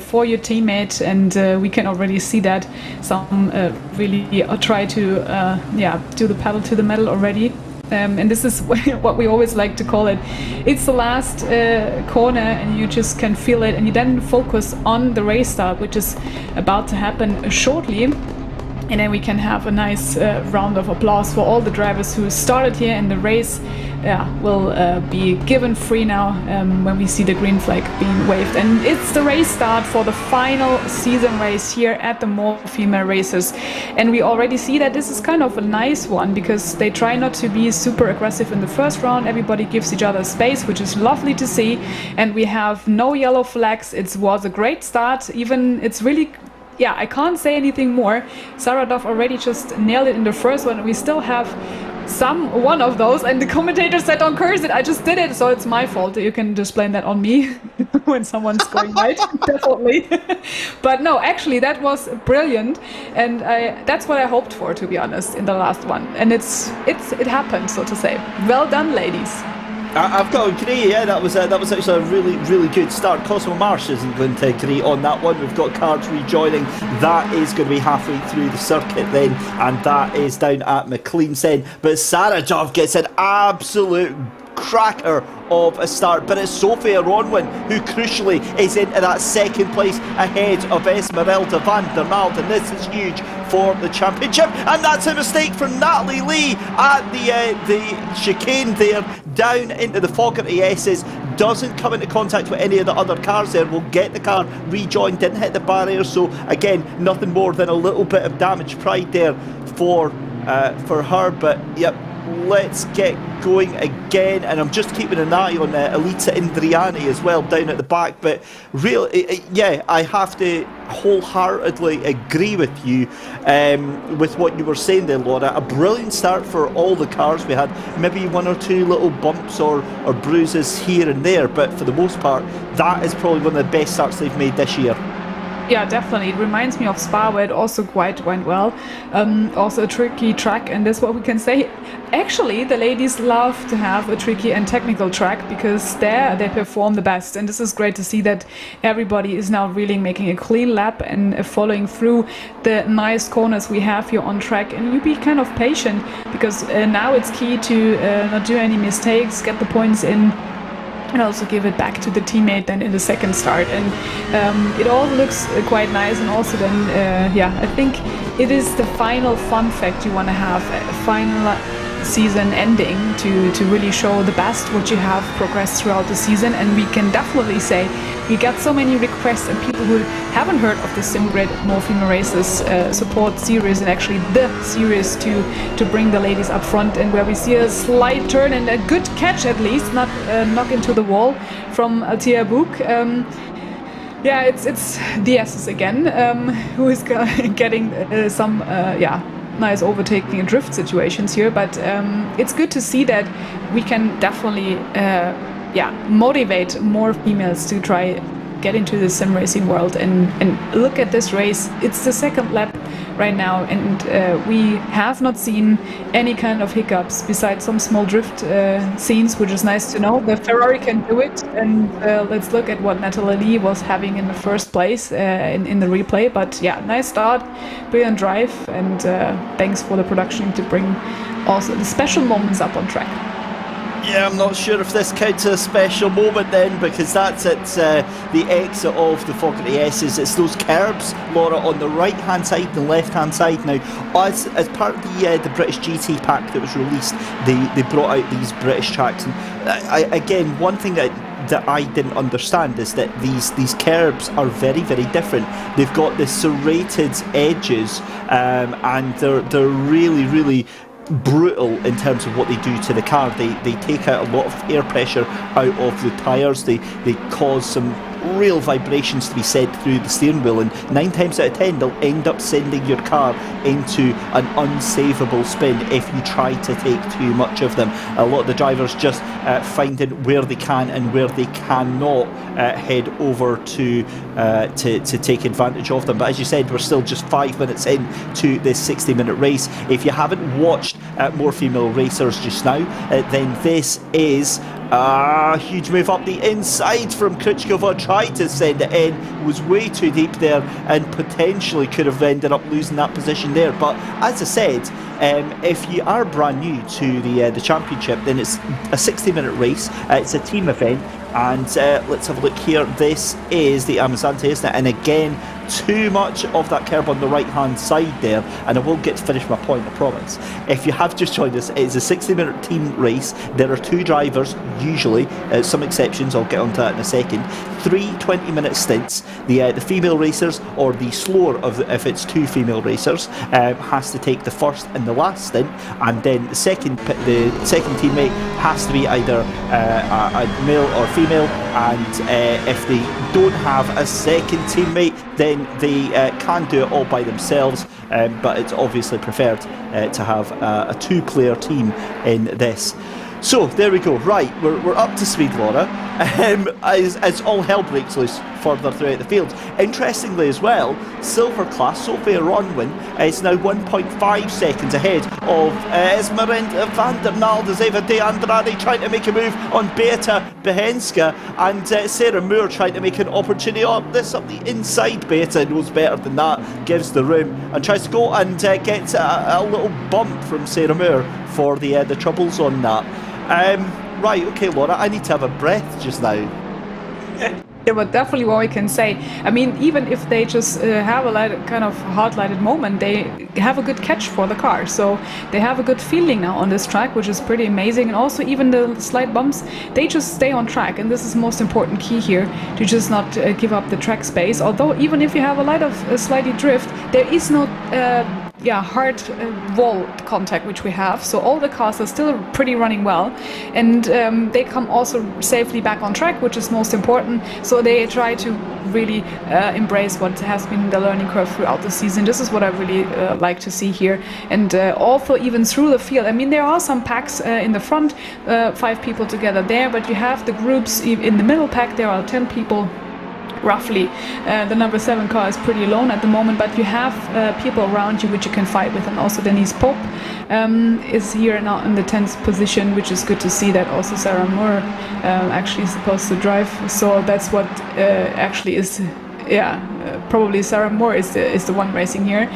for your teammate, and we can already see that some really try to do the pedal to the metal already. And this is what we always like to call it. It's the last corner and you just can feel it, and you then focus on the race start, which is about to happen shortly. And then we can have a nice round of applause for all the drivers who started here, and the race will be given free now when we see the green flag being waved. And it's the race start for the final season race here at the More Female Races. And we already see that this is kind of a nice one because they try not to be super aggressive in the first round. Everybody gives each other space, which is lovely to see. And we have no yellow flags. It was a great start. Even it's really... I can't say anything more. Sarah Duff already just nailed it in the first one. We still have one of those, and the commentator said, "Don't curse it, I just did it," so it's my fault. You can just blame that on me when someone's going right, definitely. But no, actually, that was brilliant, and that's what I hoped for, to be honest, in the last one. And it happened, so to say. Well done, ladies. I've got to agree, that was actually a really, really good start. Cosmo Marsh isn't going to agree on that one. We've got cars rejoining. That is going to be halfway through the circuit then, and that is down at McLean's End. But Sarah Dove gets an absolute cracker of a start, but it's Sophia Ronwin who crucially is into that second place ahead of Esmeralda van der Maald, and this is huge for the championship. And that's a mistake from Natalie Lee at the chicane there, down into the Fogarty S's. Doesn't come into contact with any of the other cars there. Will get the car rejoined, didn't hit the barrier, so again nothing more than a little bit of damaged pride there for her. But yep, let's get going again, and I'm just keeping an eye on Elita Indriani as well down at the back. But really, I have to wholeheartedly agree with you with what you were saying there, Laura. A brilliant start for all the cars. We had maybe one or two little bumps or bruises here and there, but for the most part, that is probably one of the best starts they've made this year. Yeah, definitely. It reminds me of Spa, where it also quite went well. Also a tricky track, and that's what we can say. Actually, the ladies love to have a tricky and technical track because there they perform the best. And this is great to see that everybody is now really making a clean lap and following through the nice corners we have here on track. And you be kind of patient because now it's key to not do any mistakes, get the points in, and also give it back to the teammate then in the second start. And it all looks quite nice. And also then, I think it is the final fun fact you want to have, a final season ending to really show the best what you have progressed throughout the season. And we can definitely say we got so many requests and people who haven't heard of the SimGrid More Female Races support series, and actually the series to bring the ladies up front, and where we see a slight turn and a good catch, at least not knock into the wall from Altia Book. It's the S's again, who is getting some nice overtaking and drift situations here. But it's good to see that we can definitely motivate more females to try get into the sim racing world and look at this race. It's the second lap right now, and we have not seen any kind of hiccups besides some small drift scenes, which is nice to know. The Ferrari can do it, and let's look at what Natalie Lee was having in the first place in the replay. But yeah, nice start, brilliant drive, and thanks for the production to bring also the special moments up on track. Yeah, I'm not sure if this counts as a special moment then, because that's at the exit of the Fogarty S's. It's those curbs, Laura, on the right-hand side and the left-hand side. Now, as part of the British GT pack that was released, they brought out these British tracks. And again, one thing that I didn't understand is that these curbs are very, very different. They've got the serrated edges, and they're really, really brutal in terms of what they do to the car. They take out a lot of air pressure out of the tyres. They cause some real vibrations to be sent through the steering wheel, and 9 times out of 10 they'll end up sending your car into an unsavable spin if you try to take too much of them. A lot of the drivers just finding where they can and where they cannot head over to take advantage of them. But as you said, we're still just 5 minutes into this 60-minute race. If you haven't watched more female racers just now, then this is a huge move up the inside from Krutchkova. Tried to send it in, was way too deep there, and potentially could have ended up losing that position there. But as I said, if you are brand new to the championship, then it's a 60-minute race. It's a team event, and let's have a look here. This is the Amazante, isn't it? And again, too much of that curb on the right hand side there, and I will get to finish my point, I promise. If you have just joined us, it's a 60-minute team race. There are 2 drivers usually, some exceptions, I'll get onto that in a second. 3 20-minute stints. The female racers, or the slower of if it's 2 female racers, has to take the first and the last stint, and then the second teammate has to be either a male or female, and if they don't have a second teammate, then they can do it all by themselves, but it's obviously preferred to have a 2-player team in this. So there we go. Right, we're up to speed, Laura. As all hell breaks loose further throughout the field. Interestingly as well, silver class Sophia Ronwin is now 1.5 seconds ahead of Esmeralda van der Nalde, Eva de Andrade trying to make a move on Beata Behenska, and Sarah Moore trying to make an opportunity up the inside. Beata knows better than that, gives the room and tries to go and gets a little bump from Sarah Moore for the troubles on that. Right, okay, Laura, I need to have a breath just now. Yeah, but definitely what we can say. I mean, even if they just have a kind of hard-lighted moment, they have a good catch for the car. So they have a good feeling now on this track, which is pretty amazing. And also even the slight bumps, they just stay on track. And this is the most important key here, to just not give up the track space. Although even if you have a slightly drift, there is no hard wall contact which we have, so all the cars are still pretty running well, and they come also safely back on track, which is most important. So they try to really embrace what has been the learning curve throughout the season. This is what I really like to see here, and also even through the field. I mean, there are some packs in the front, 5 people together there, but you have the groups in the middle pack. There are 10 people roughly. The number 7 car is pretty alone at the moment, but you have people around you which you can fight with. And also Denise Pope is here now in the 10th position, which is good to see. That also Sarah Moore actually is supposed to drive, so that's what actually is probably Sarah Moore is the one racing here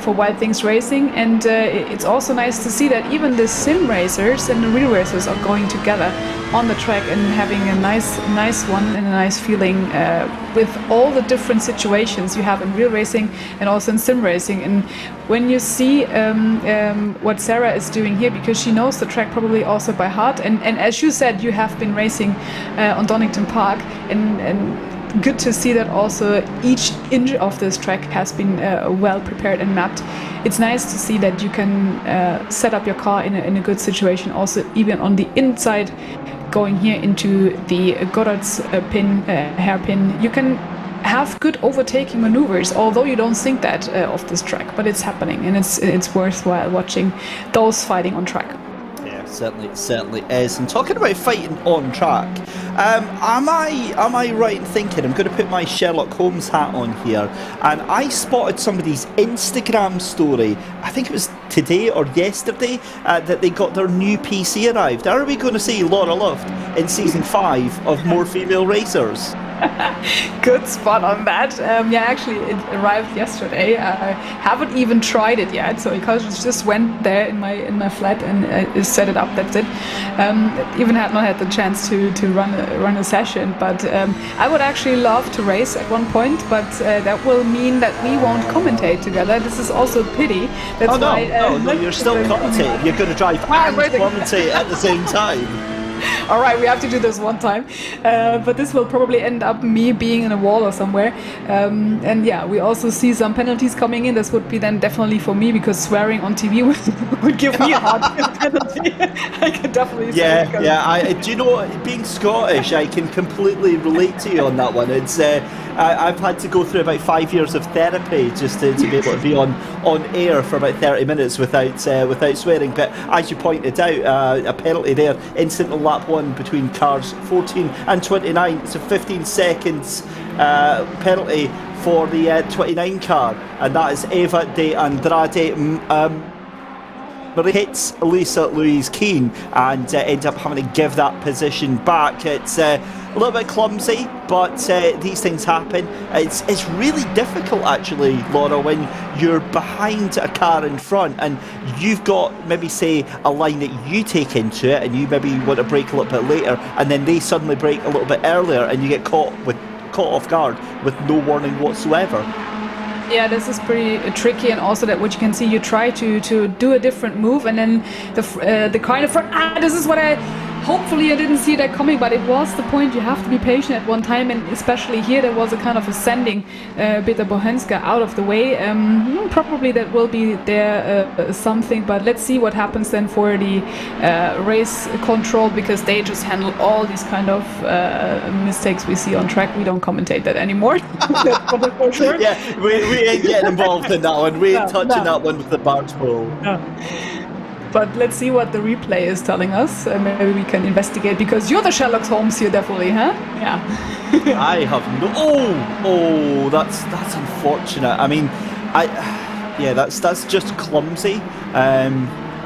for Wild Things Racing. And it's also nice to see that even the sim racers and the real racers are going together on the track and having a nice one and a nice feeling with all the different situations you have in real racing and also in sim racing. And when you see what Sarah is doing here, because she knows the track probably also by heart, and as you said, you have been racing on Donington Park, and good to see that also each inch of this track has been well prepared and mapped. It's nice to see that you can set up your car in a good situation, also even on the inside, going here into the Goddard's hairpin. You can have good overtaking maneuvers, although you don't think that of this track, but it's happening, and it's worthwhile watching those fighting on track. Certainly is. And talking about fighting on track, am I right in thinking, I'm going to put my Sherlock Holmes hat on here, and I spotted somebody's Instagram story, I think it was today or yesterday, that they got their new PC arrived. Are we going to see Laura Luft in season 5 of More Female Racers? Good spot on that. Yeah, actually, it arrived yesterday. I haven't even tried it yet, so because it just went there in my flat and set it up. That's it. Even had not had the chance to run a session, but I would actually love to race at one point. But that will mean that we won't commentate together. This is also a pity. That's why. No, you're still commentating. You're going to drive and commentate at the same time. All right, we have to do this one time, but this will probably end up me being in a wall or somewhere. And yeah, we also see some penalties coming in. This would be then definitely for me, because swearing on TV would give me a hard penalty. I can definitely say. Yeah. Do you know, being Scottish, I can completely relate to you on that one. It's I've had to go through about 5 years of therapy just to be able to be on air for about 30 minutes without swearing. But as you pointed out, a penalty there, instant lap one between cars 14 and 29. It's a 15 seconds penalty for the 29 car, and that is Eva de Andrade. Hits Lisa Louise Keane and ends up having to give that position back. It's a little bit clumsy, but these things happen. It's really difficult actually, Laura, when you're behind a car in front and you've got maybe say a line that you take into it and you maybe want to brake a little bit later, and then they suddenly brake a little bit earlier and you get caught off guard with no warning whatsoever. Yeah, this is pretty tricky, and also that what you can see, you try to do a different move, and then the car in the front. This is what hopefully I didn't see that coming, but it was the point. You have to be patient at one time, and especially here there was a kind of ascending Peter Bohenska out of the way. Probably that will be there something, but let's see what happens then for the race control, because they just handle all these kind of mistakes we see on track. We don't commentate that anymore. That's for sure. Yeah, we ain't getting involved in that one. We ain't touching that one with the barge pole. No. But let's see what the replay is telling us. Maybe we can investigate, because you're the Sherlock Holmes here, definitely, huh? Yeah. I have no. Oh, that's unfortunate. I mean, that's just clumsy.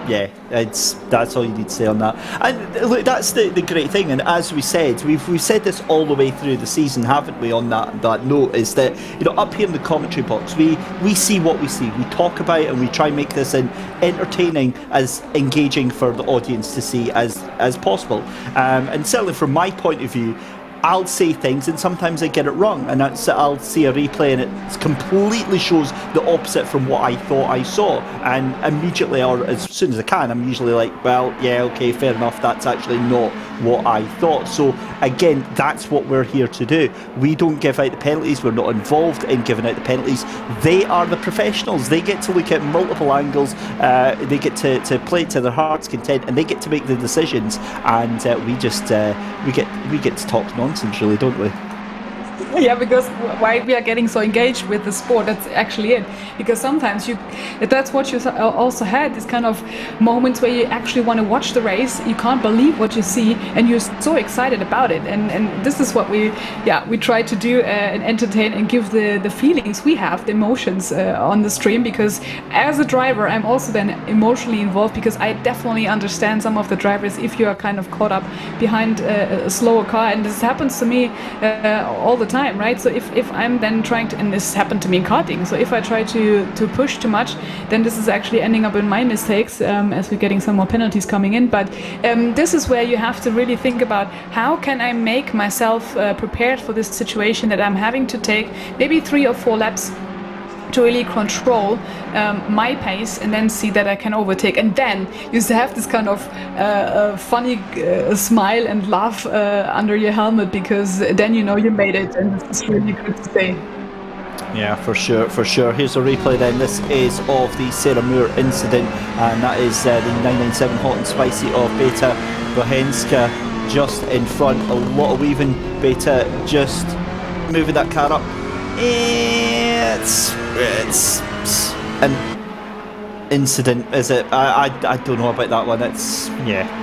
Yeah, that's all you need to say on that. And look, that's the great thing. And as we said, we've said this all the way through the season, haven't we? On that note, is that up here in the commentary box, we see what we see. We talk about it and we try and make this entertaining, as engaging for the audience to see as possible. And certainly from my point of view, I'll say things and sometimes I get it wrong, and I'll see a replay and it completely shows the opposite from what I thought I saw, and immediately, or as soon as I can, I'm usually like, well, yeah, okay, fair enough, that's actually not what I thought. So again, that's what we're here to do. We don't give out the penalties. We're not involved in giving out the penalties. They are the professionals. They get to look at multiple angles. They get to play it to their heart's content, and they get to make the decisions. And we get to talk nonsense, really, don't we? Yeah, because why we are getting so engaged with the sport, that's actually it. Because sometimes that's what you also had, this kind of moments where you actually want to watch the race, you can't believe what you see, and you're so excited about it. And this is what we try to do, and entertain and give the feelings we have, the emotions on the stream. Because as a driver, I'm also then emotionally involved, because I definitely understand some of the drivers if you are kind of caught up behind a slower car, and this happens to me all the time, right? So if I'm then trying to, and this happened to me in karting, so if I try to push too much, then this is actually ending up in my mistakes, as we're getting some more penalties coming in. But this is where you have to really think about, how can I make myself prepared for this situation that I'm having to take maybe 3 or 4 laps to really control my pace, and then see that I can overtake. And then you have this kind of funny smile and laugh under your helmet, because then you know you made it, and it's really good to say. Yeah, for sure. Here's a replay then. This is of the Sarah Moore incident, and that is the 997 Hot and Spicy of Beta Bohenska just in front. A lot of weaving. Beta just moving that car up. incident, is it? I don't know about that one. It's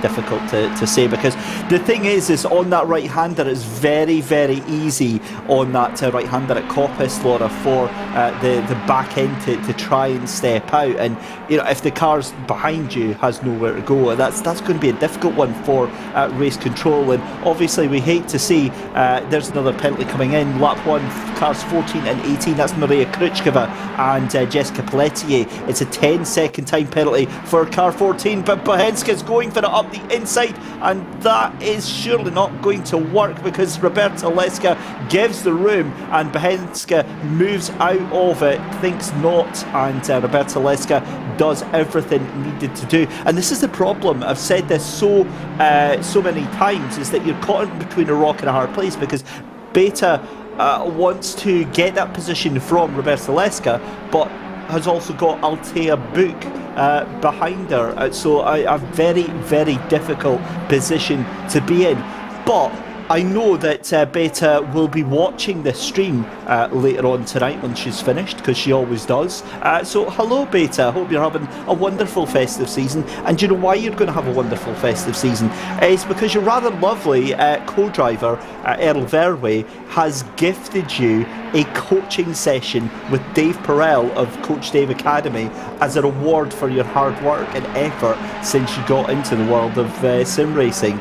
difficult to say, because the thing is on that right-hander, it's very, very easy on that right-hander at Coppice, Laura, for the back end to try and step out, and if the car's behind you has nowhere to go, that's going to be a difficult one for race control. And obviously we hate to see there's another penalty coming in. Lap 1, cars 14 and 18, that's Maria Krutskova and Jessica Pelletier. It's a 10-second time penalty for car 14, but Bohenska's going for it up the inside, and that is surely not going to work, because Roberta Leska gives the room and Bohenska moves out of it, thinks not, and Roberta Leska does everything needed to do. And this is the problem, I've said this so many times, is that you're caught in between a rock and a hard place, because Beta wants to get that position from Roberta Leska, but has also got Altea Book behind her. So a very, very difficult position to be in. But I know that Beta will be watching this stream later on tonight when she's finished, because she always does. So hello Beta, I hope you're having a wonderful festive season. And do you know why you're going to have a wonderful festive season? It's because your rather lovely co-driver Earl Verway has gifted you a coaching session with Dave Perel of Coach Dave Academy as a reward for your hard work and effort since you got into the world of sim racing.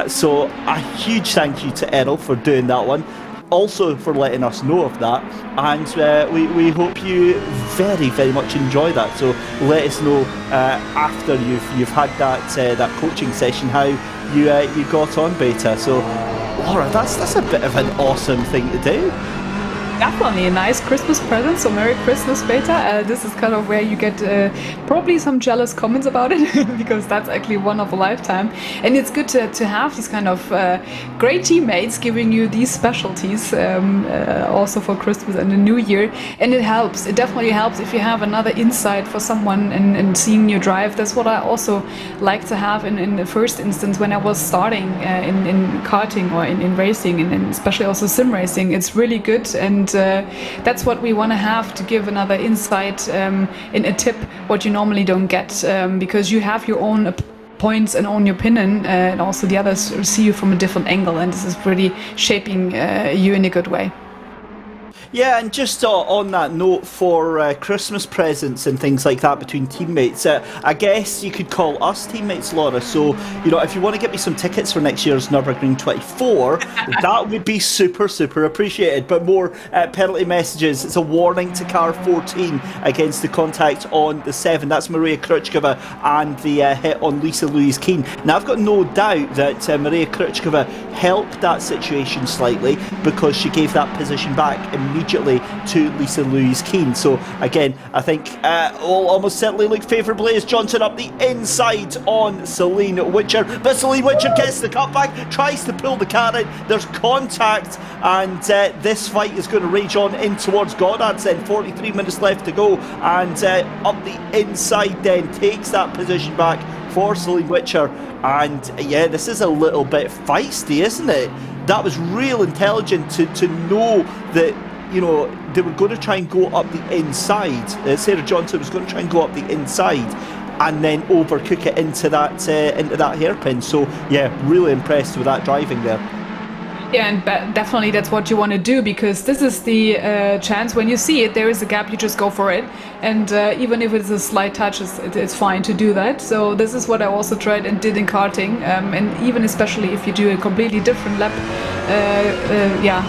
So a huge thank you to Errol for doing that one, also for letting us know of that, and we hope you very, very much enjoy that. So let us know after you've had that coaching session how you got on, Beta. So Laura, that's a bit of an awesome thing to do. Definitely a nice Christmas present, so Merry Christmas, Beta. This is kind of where you get probably some jealous comments about it, because that's actually one of a lifetime. And it's good to have these kind of great teammates giving you these specialties also for Christmas and the New Year. And it helps, it definitely helps if you have another insight for someone and seeing you drive. That's what I also like to have in the first instance when I was starting in karting or in racing, and especially also sim racing. It's really good, and that's what we want to have, to give another insight in a tip what you normally don't get, because you have your own points and own your opinion, and also the others see you from a different angle, and this is really shaping you in a good way. Yeah, and just on that note, for Christmas presents and things like that between teammates, I guess you could call us teammates, Laura. So, if you want to get me some tickets for next year's Nürburgring 24, that would be super, super appreciated. But more penalty messages. It's a warning to car 14 against the contact on the 7. That's Maria Krutskova and the hit on Lisa Louise-Keane. Now, I've got no doubt that Maria Krutskova helped that situation slightly, because she gave that position back immediately to Lisa Louise-Keane. So again, I think will almost certainly look favourably as Johnson up the inside on Celine Witcher, but Celine Witcher gets the cutback, tries to pull the car in, there's contact, and this fight is going to rage on in towards Goddard's then. 43 minutes left to go, and up the inside then takes that position back for Celine Witcher. And yeah, this is a little bit feisty, isn't it? That was real intelligent to know that they were going to try and go up the inside. Sarah Johnson was going to try and go up the inside and then overcook it into that hairpin. So yeah, really impressed with that driving there. Yeah, and definitely that's what you want to do, because this is the chance when you see it, there is a gap, you just go for it. And even if it's a slight touch, it's fine to do that. So this is what I also tried and did in karting. And even especially if you do a completely different lap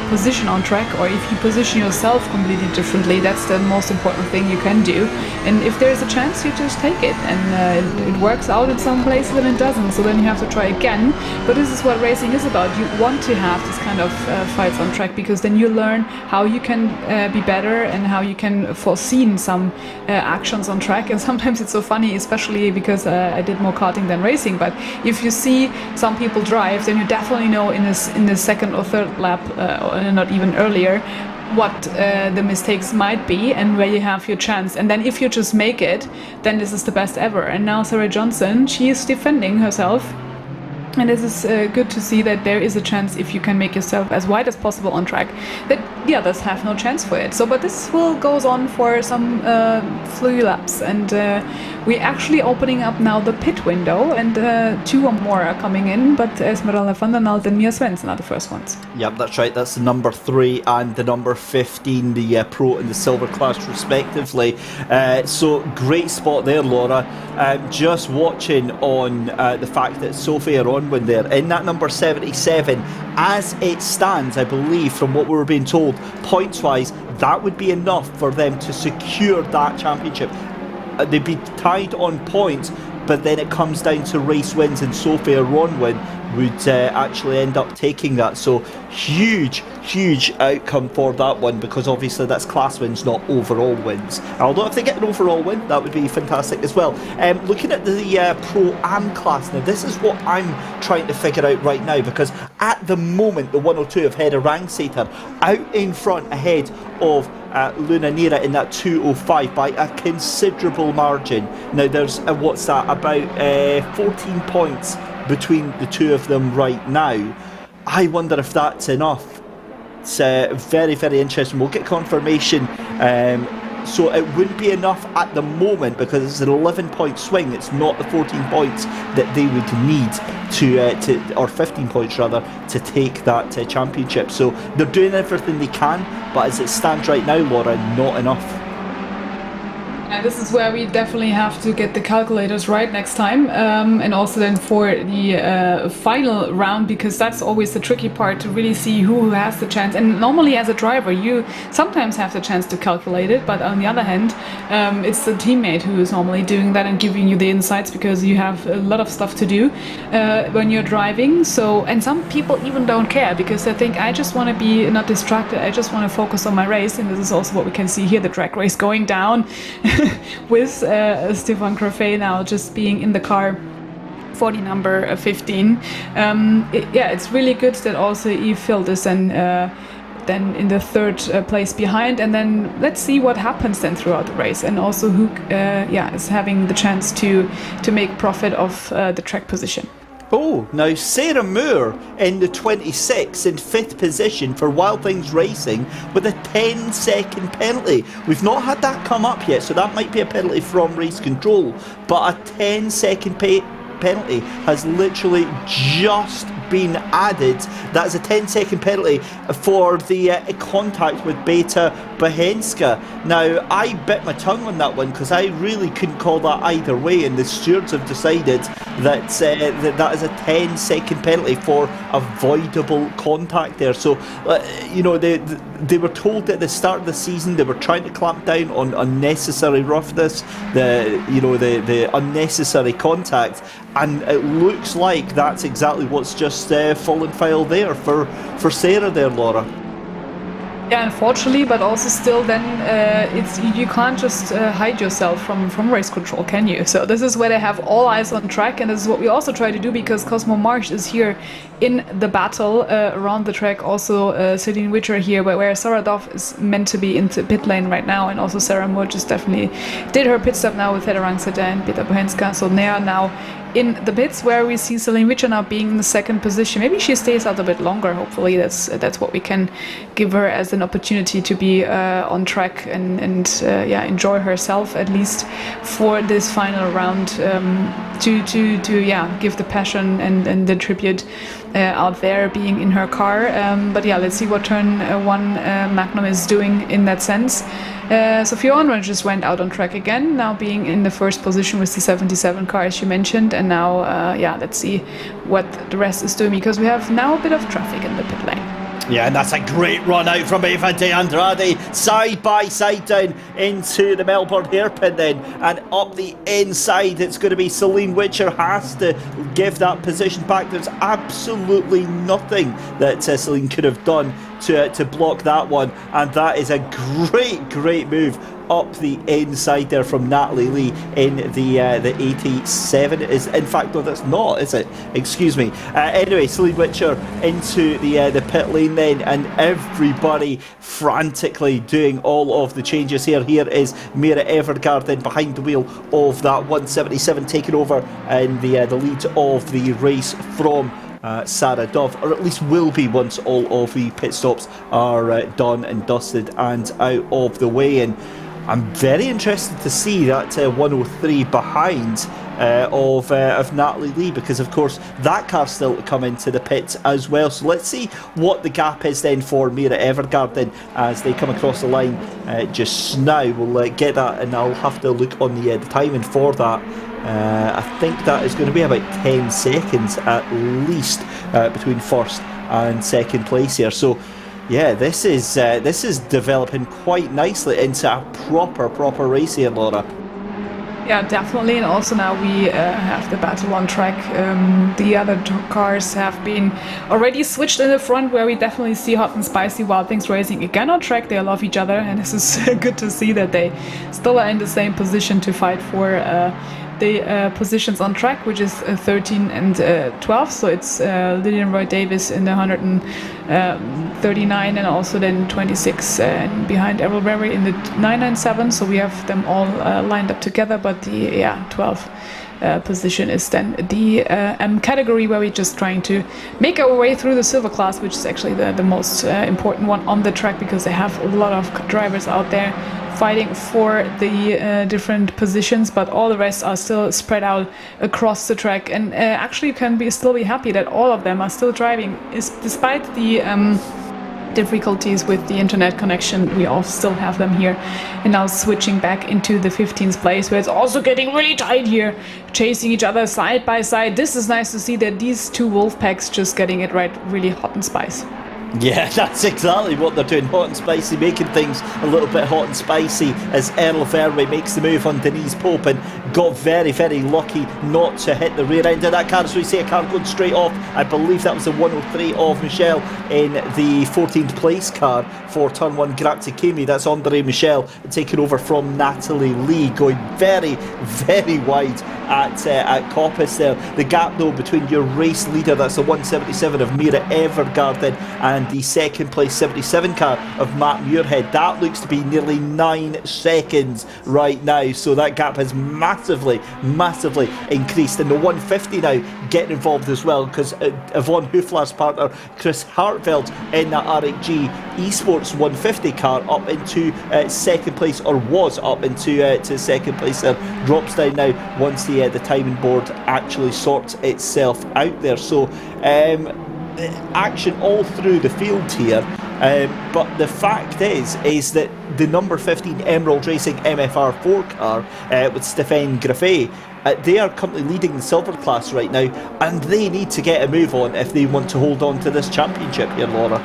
position on track, or if you position yourself completely differently, that's the most important thing you can do. And if there's a chance, you just take it. And it works out in some places and it doesn't. So then you have to try again. But this is what racing is about. You want to have this kind of fights on track, because then you learn how you can be better and how you can foresee some actions on track. And sometimes it's so funny, especially because I did more karting than racing, but if you see some people drive, then you definitely know in the second or third lap, or not even earlier, what the mistakes might be and where you have your chance. And then if you just make it, then this is the best ever. And now Sarah Johnson, she is defending herself. And this is good to see that there is a chance, if you can make yourself as wide as possible on track, that the others have no chance for it. So, but this will goes on for some few laps, and we're actually opening up now the pit window, and 2 or more are coming in, but Esmeralda van der Nalt and Mia Svensson are the first ones. Yep, that's right. That's the number 3 and the number 15, the pro and the silver class respectively. So great spot there, Laura. Just watching on the fact that Sophia Ronwin there in that number 77, as it stands, I believe from what we were being told, points wise, that would be enough for them to secure that championship. They'd be tied on points, but then it comes down to race wins, and Sophia Ronwin would actually end up taking that. So huge outcome for that one, because obviously that's class wins, not overall wins. Although if they get an overall win, that would be fantastic as well. Looking at the Pro-Am class now, this is what I'm trying to figure out right now, because at the moment the 102 have Hedda Rangsater out in front ahead of Luna Nera in that 205 by a considerable margin. Now there's what's that, about 14 points between the two of them right now. I wonder if that's enough. It's very interesting. We'll get confirmation. So it wouldn't be enough at the moment, because it's an 11-point swing. It's not the 14 points that they would need to or 15 points rather, to take that championship. So they're doing everything they can, but as it stands right now, Laura, not enough. And this is where we definitely have to get the calculators right next time, and also then for the final round, because that's always the tricky part, to really see who has the chance. And normally as a driver you sometimes have the chance to calculate it, but on the other hand it's the teammate who is normally doing that and giving you the insights, because you have a lot of stuff to do when you're driving. So, and some people even don't care, because they think, I just want to be not distracted, I just want to focus on my race. And this is also what we can see here, the drag race going down with Stefan Crofet now just being in the car for the number 15. It's really good that also Eve Field is then in the third place behind, and then let's see what happens then throughout the race, and also who is having the chance to make profit of the track position. Oh, now Sarah Moore in the 26th in 5th position for Wild Things Racing with a 10-second penalty. We've not had that come up yet, so that might be a penalty from race control, but a 10-second penalty has literally just been added. That is a 10-second penalty for the contact with Beta Bahenska. Now, I bit my tongue on that one because I really couldn't call that either way, and the stewards have decided that that is a 10-second penalty for avoidable contact there. So, they were told at the start of the season they were trying to clamp down on unnecessary roughness, the unnecessary contact, and it looks like that's exactly what's just fallen foul there for Sarah there, Laura. Yeah, unfortunately, but also still then you can't just hide yourself from race control, can you? So this is where they have all eyes on track, and this is what we also try to do, because Cosmo Marsh is here in the battle around the track. Also Celine Witcher here, where Sarah Duff is meant to be into pit lane right now, and also Sarah Moore just definitely did her pit stop now with Hedda Rangsater and Beta Bohenska. So they are now in the pits, where we see Celine Witcher now being in the second position. Maybe she stays out a bit longer. Hopefully that's what we can give her as an opportunity to be on track and enjoy herself, at least for this final round, to give the passion and the tribute out there, being in her car. But let's see what turn one Magnum is doing in that sense. Sophia Onran just went out on track again, now being in the first position with the 77 car, as you mentioned. And now, let's see what the rest is doing, because we have now a bit of traffic in the pit lane. Yeah, and that's a great run out from Eva de Andrade, side by side down into the Melbourne hairpin then, and up the inside it's going to be Celine Witcher, has to give that position back. There's absolutely nothing that Celine could have done to block that one, and that is a great move up the inside there from Natalie Lee in the 87. Is in fact, no, that's not, is it? Excuse me. Anyway, Celine Witcher into the pit lane then, and everybody frantically doing all of the changes here. Here is Mira Evergaard then behind the wheel of that 177, taking over in the lead of the race from Sarah Dove, or at least will be once all of the pit stops are done and dusted and out of the way. And I'm very interested to see that 103 behind of Natalie Lee, because of course that car's still to come into the pits as well. So let's see what the gap is then for Mira Evergaard then as they come across the line just now. We'll get that, and I'll have to look on the timing for that. I think that is going to be about 10 seconds at least between first and second place here. So yeah, this is developing quite nicely into a proper race here, Laura. Yeah, definitely. And also now we have the battle on track. The other cars have been already switched in the front, where we definitely see Hot and Spicy Wild Things racing again on track. They love each other, and this is good to see that they still are in the same position to fight for the positions on track, which is 13 and 12. So it's Lillian Roy Davis in the 139, and also then 26 behind Errol Berry in the 997. So we have them all lined up together, but the 12 position is then the M category, where we're just trying to make our way through the silver class, which is actually the most important one on the track, because they have a lot of drivers out there fighting for the different positions, but all the rest are still spread out across the track. And actually you can still be happy that all of them are still driving, despite the difficulties with the internet connection. We all still have them here. And now switching back into the 15th place, where it's also getting really tight here, chasing each other side by side. This is nice to see that these two wolf packs just getting it right, really hot and spicy. Yeah, that's exactly what they're doing, hot and spicy, making things a little bit hot and spicy as Errol Verwey makes the move on Denise Pope and got very lucky not to hit the rear end of that car. So we see a car going straight off. I believe that was the 103 of Michelle in the 14th place car for turn 1, Grazie Kimi. That's Andre Michel taking over from Natalie Lee, going very wide at Coppice there. The gap though between your race leader, that's the 177 of Mira Evergaard, and the second place 77 car of Matt Muirhead, that looks to be nearly 9 seconds right now. So that gap has massively increased, and the 150 now getting involved as well, because Yvonne Hooflaar's partner Chris Hartveld in that RXG Esports 150 car up into second place, or was up into to second place there, drops down now once the timing board actually sorts itself out there. So action all through the field here, but the fact is that the number 15 Emerald Racing MFR4 car with Stéphane Graffet, they are currently leading the silver class right now, and they need to get a move on if they want to hold on to this championship here, Laura.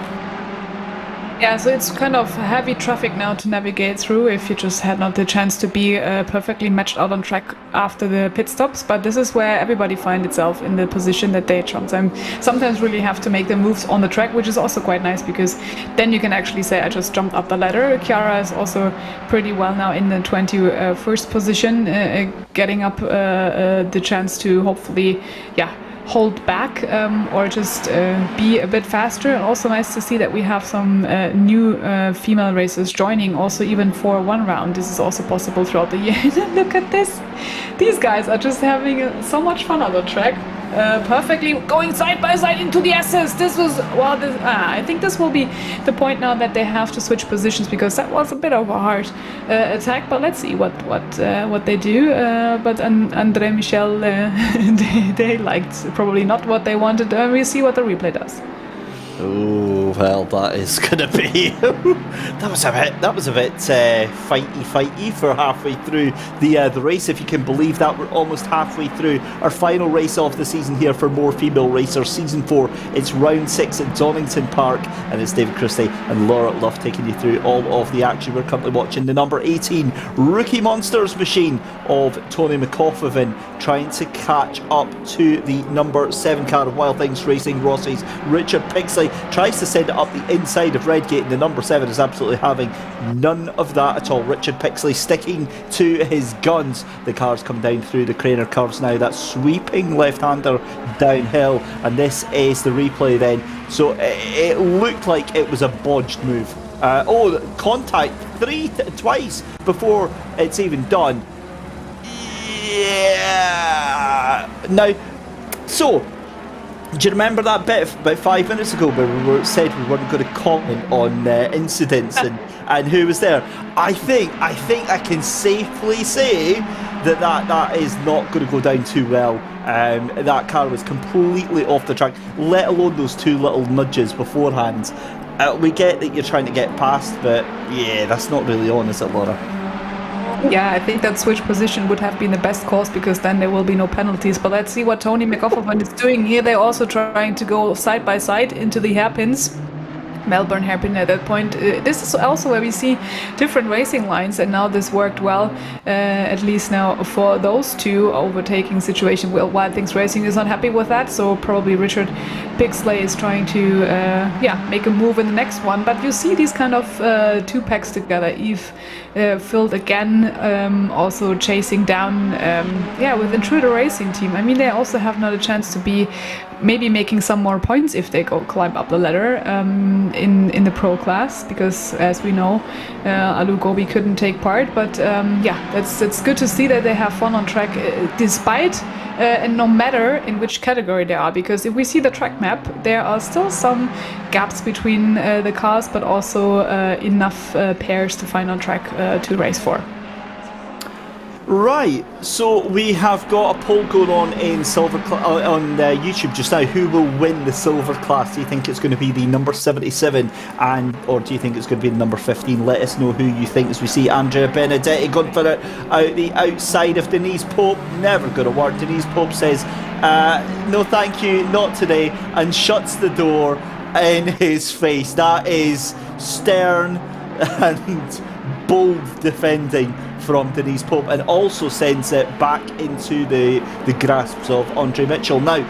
Yeah, so it's kind of heavy traffic now to navigate through if you just had not the chance to be perfectly matched out on track after the pit stops. But this is where everybody finds itself in the position that they sometimes really have to make the moves on the track, which is also quite nice, because then you can actually say, I just jumped up the ladder. Chiara is also pretty well now in the 21st position, getting up the chance to hopefully, hold back or just be a bit faster. Also nice to see that we have some new female racers joining, also even for one round. This is also possible throughout the year. Look at this. These guys are just having so much fun on the track. Perfectly going side by side into the S's. This was, well, I think this will be the point now that they have to switch positions, because that was a bit of a hard attack. But let's see what they do. But Andre Michel, they liked probably not what they wanted. We'll see what the replay does. Oh well, that is gonna be that was a bit fighty for halfway through the race, if you can believe that. We're almost halfway through our final race of the season here for More Female Racers Season 4. It's round 6 at Donington Park, and it's David Christie and Laura Luff taking you through all of the action. We're currently watching the number 18 Rookie Monsters machine of Tony McCaughan trying to catch up to the number 7 car of Wild Things Racing Rossi's Richard Pigsley. Tries to send it up the inside of Redgate, and the number 7 is absolutely having none of that at all. Richard Pixley sticking to his guns. The car's come down through the Craner curves now. That sweeping left-hander downhill, and this is the replay then. So it looked like it was a bodged move. Contact twice before it's even done. Yeah. Now, so do you remember that bit about 5 minutes ago where we said we weren't going to comment on incidents and who was there? I think I can safely say that is not going to go down too well. That car was completely off the track, let alone those 2 little nudges beforehand. We get that you're trying to get past, but yeah, that's not really on, is it, Laura? Yeah, I think that switch position would have been the best course, because then there will be no penalties. But let's see what Tony McGoffin is doing here. They're also trying to go side by side into the hairpins. Melbourne hairpin at that point. This is also where we see different racing lines, and now this worked well, at least now for those 2 overtaking situation. Well, Wild Things Racing is not happy with that, so probably Richard Pixley is trying to make a move in the next one. But you see these kind of 2 packs together. Eve filled again, also chasing down with Intruder Racing Team. I mean, they also have not a chance to be maybe making some more points if they go climb up the ladder in the pro class, because as we know, Alu Gobi couldn't take part. But it's good to see that they have fun on track, despite and no matter in which category they are, because if we see the track map, there are still some gaps between the cars, but also enough pairs to find on track to race for. Right, so we have got a poll going on in on YouTube just now. Who will win the silver class? Do you think it's going to be the number 77, or do you think it's going to be the number 15? Let us know who you think, as we see Andrea Benedetti going for it out the outside of Denise Pope. Never going to work. Denise Pope says, no thank you, not today, and shuts the door in his face. That is stern and bold defending from Denise Pope, and also sends it back into the grasps of Andre Mitchell. Now,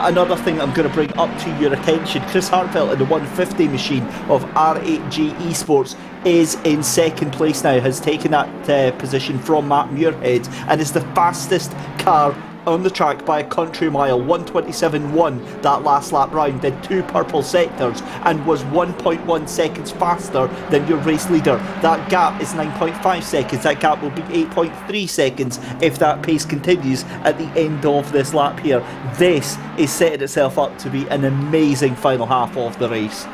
another thing I'm going to bring up to your attention, Chris Hartfeld in the 150 machine of R8G Esports is in second place now, has taken that position from Matt Muirhead, and is the fastest car on the track by a country mile. 1:27.1 that last lap round, did 2 purple sectors, and was 1.1 seconds faster than your race leader. That gap is 9.5 seconds. That gap will be 8.3 seconds if that pace continues at the end of this lap here. This is setting itself up to be an amazing final half of the race.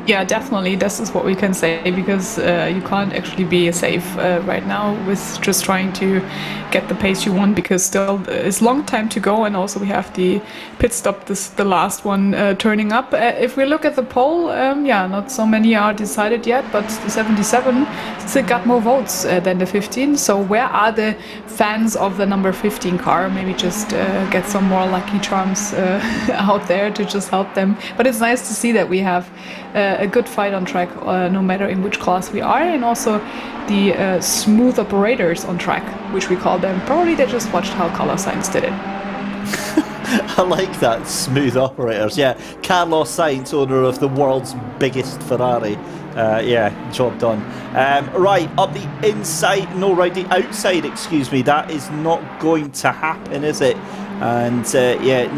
Yeah, definitely. This is what we can say, because you can't actually be safe right now with just trying to get the pace you want, because still it's long time to go, and also we have the pit stop, the last one turning up. If we look at the poll, not so many are decided yet, but the 77 still got more votes than the 15. So where are the fans of the number 15 car? Maybe just get some more lucky charms out there to just help them. But it's nice to see that we have a good fight on track, no matter in which class we are, and also the smooth operators on track, which we call them. Probably they just watched how Color Science did it. I like that, smooth operators. Yeah, Carlos Sainz, owner of the world's biggest Ferrari. Job done. Right, up the the outside, excuse me. That is not going to happen, is it? And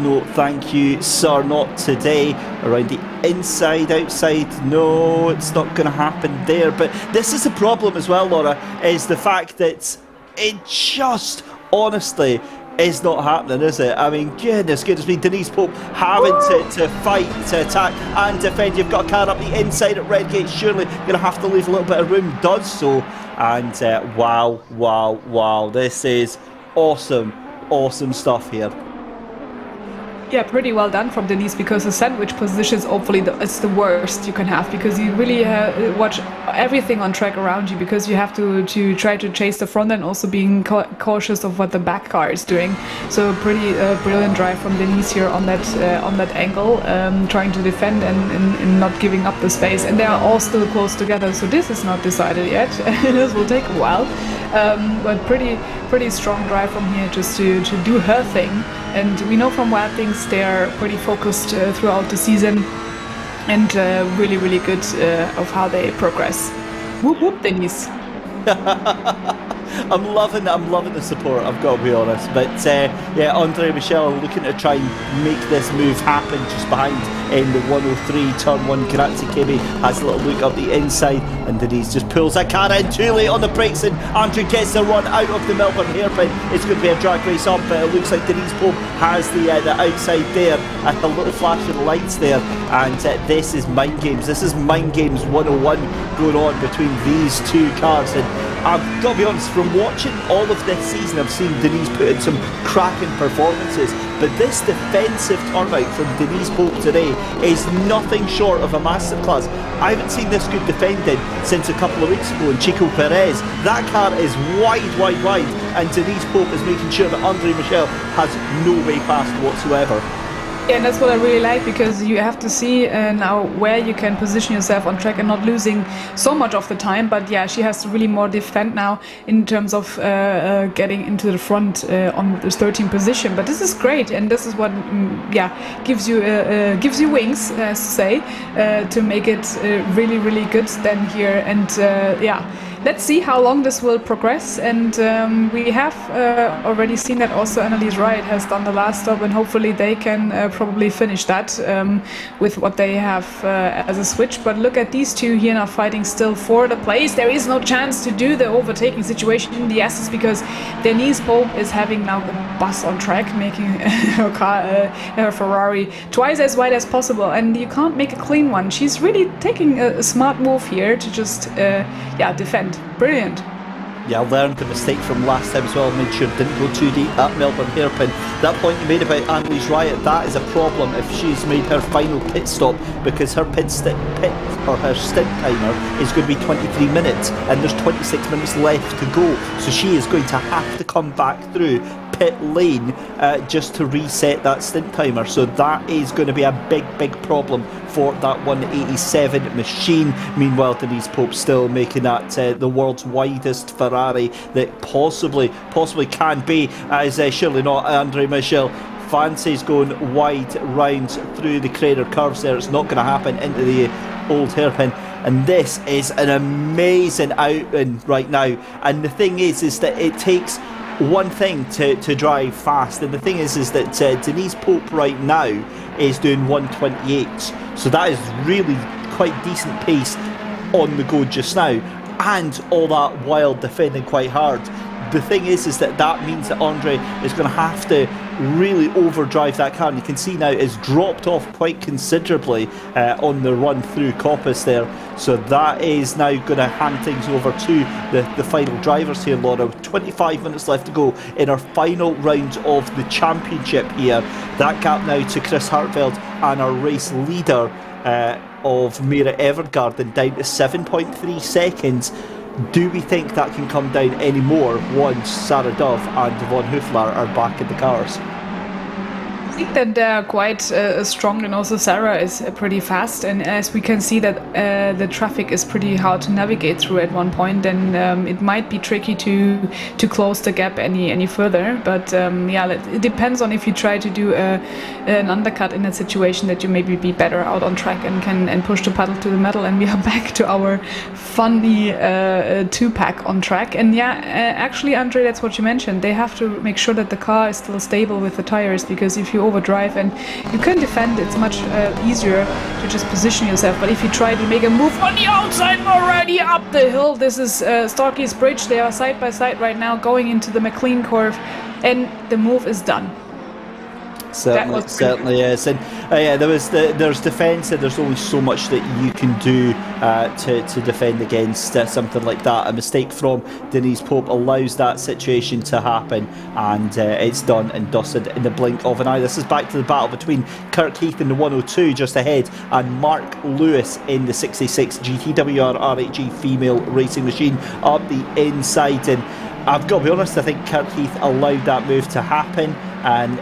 no, thank you, sir, not today. Around the inside, outside, no, it's not going to happen there. But this is the problem as well, Laura, is the fact that it just, honestly, is not happening, is it? I mean, goodness me, Denise Pope having to fight, to attack and defend. You've got a car up the inside at Redgate, surely you're going to have to leave a little bit of room, does so. And wow, this is awesome stuff here. Yeah, pretty well done from Denise, because the sandwich position is hopefully it's the worst you can have, because you really watch everything on track around you, because you have to try to chase the front and also being cautious of what the back car is doing. So pretty brilliant drive from Denise here on that angle, trying to defend and not giving up the space. And they are all still close together, so this is not decided yet. This will take a while, but pretty strong drive from here, just to do her thing. And we know from Wild Things they are pretty focused throughout the season and really, really good of how they progress. Whoop whoop, Denise. I'm loving the support, I've got to be honest. But yeah, Andre Michel looking to try and make this move happen just behind in the 103, turn 1. Grazie Kimi has a little look up the inside, and Denise just pulls a car in too late on the brakes, and Andre gets the run out of the Melbourne hairpin. It's going to be a drag race up, but it looks like Denise Pope has the outside there, and a little flash of lights there, and this is mind games. This is mind games 101 going on between these two cars. And I've got to be honest, from watching all of this season, I've seen Denise put in some cracking performances, but this defensive turnout from Denise Pope today is nothing short of a masterclass. I haven't seen this good defending since a couple of weeks ago in Chico Perez. That car is wide, and Denise Pope is making sure that Andre Michel has no way past whatsoever. Yeah, and that's what I really like, because you have to see now where you can position yourself on track and not losing so much of the time. But yeah, she has to really more defend now in terms of getting into the front on the 13th position. But this is great, and this is what gives you wings, as to say, to make it really, really good then here. And let's see how long this will progress. And we have already seen that also Annalise Wright has done the last stop, and hopefully they can probably finish that with what they have as a switch. But look at these two here now fighting still for the place. There is no chance to do the overtaking situation in the S's, because Denise Pope is having now a bus on track, making her car, her Ferrari, twice as wide as possible, and you can't make a clean one. She's really taking a smart move here to just defend. Brilliant. Yeah, I learned the mistake from last time as well, made sure it didn't go too deep, that Melbourne hairpin. That point you made about Annalise Riot, that is a problem if she's made her final pit stop, because her stint timer is going to be 23 minutes, and there's 26 minutes left to go, so she is going to have to come back through pit lane just to reset that stint timer. So that is going to be a big problem for that 187 machine. Meanwhile, Denise Pope still making that the world's widest Ferrari that possibly can be, as surely not Andre Michel fancies going wide round through the crater curves there. It's not going to happen into the old hairpin. And this is an amazing outing right now. And the thing is that it takes one thing to drive fast, and the thing is that Denise Pope right now is doing 128, so that is really quite decent pace on the go just now, and all that while defending quite hard. The thing is that means that Andre is going to have to really overdrive that car, and you can see now it's dropped off quite considerably on the run through Coppice there. So that is now going to hand things over to the final drivers here, Laura. 25 minutes left to go in our final round of the championship here. That gap now to Chris Hartveld and our race leader of Mira Evergarden down to 7.3 seconds. Do we think that can come down any more once Sarah Dove and Yvonne Hoefler are back in the cars? I think that they're quite strong, and also Sarah is pretty fast, and as we can see that the traffic is pretty hard to navigate through at one point, then it might be tricky to close the gap any further. But it depends on if you try to do an undercut in that situation, that you maybe be better out on track and push the pedal to the metal. And we are back to our funny two-pack on track. And actually, Andre, that's what you mentioned. They have to make sure that the car is still stable with the tires, because if you overdrive and you can defend, it's much easier to just position yourself. But if you try to make a move on the outside already up the hill, this is Starkey's Bridge. They are side by side right now going into the McLean curve, and the move is done. Certainly is. And there's defence, and there's only so much that you can do to defend against something like that. A mistake from Denise Pope allows that situation to happen, and it's done and dusted in the blink of an eye. This is back to the battle between Kirk Heath in the 102 just ahead, and Mark Lewis in the 66 GTWR RHG female racing machine up the inside. And I've got to be honest, I think Kirk Heath allowed that move to happen. And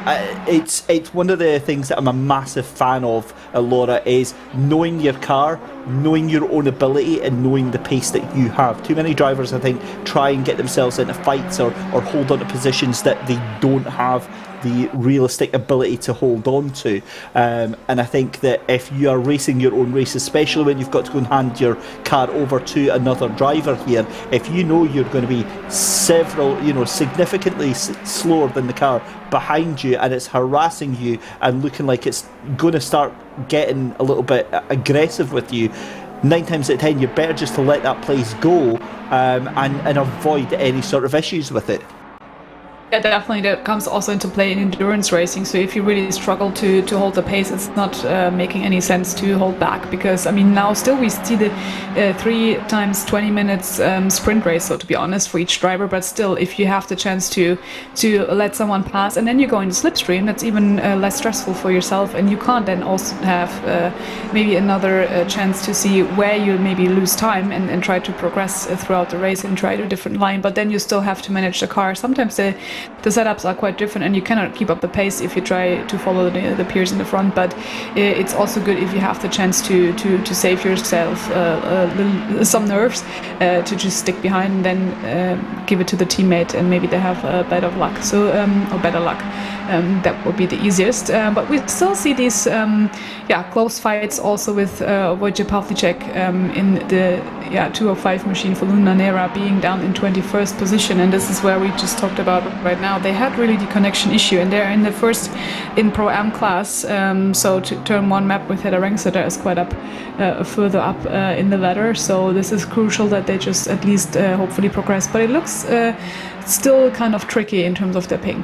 it's one of the things that I'm a massive fan of, Laura, is knowing your car, knowing your own ability, and knowing the pace that you have. Too many drivers, I think, try and get themselves into fights or hold on to positions that they don't have the realistic ability to hold on to. And I think that if you are racing your own race, especially when you've got to go and hand your car over to another driver here, if you know you're going to be significantly slower than the car behind you, and it's harassing you and looking like it's going to start getting a little bit aggressive with you, 9 times out of 10 you're better just to let that place go, and avoid any sort of issues with it. Yeah, definitely. That comes also into play in endurance racing. So if you really struggle to hold the pace, it's not making any sense to hold back, because I mean now still we see the 3 times 20 minutes sprint race, so to be honest, for each driver. But still, if you have the chance to let someone pass and then you go into slipstream, that's even less stressful for yourself, and you can't then also have maybe another chance to see where you maybe lose time and try to progress throughout the race and try a different line. But then you still have to manage the car. Sometimes the setups are quite different, and you cannot keep up the pace if you try to follow the peers in the front. But it's also good if you have the chance to save yourself some nerves, to just stick behind and then give it to the teammate, and maybe they have better luck. That would be the easiest. But we still see these close fights also with Wojciech Pawlicek in the 205 machine for Luna Nera being down in 21st position, and this is where we just talked about right now. They had really the connection issue, and they're in the first in Pro-Am class, so to turn 1 map with Hedda Rangseter is quite up, further up in the ladder, so this is crucial that they just at least hopefully progress. But it looks still kind of tricky in terms of their ping.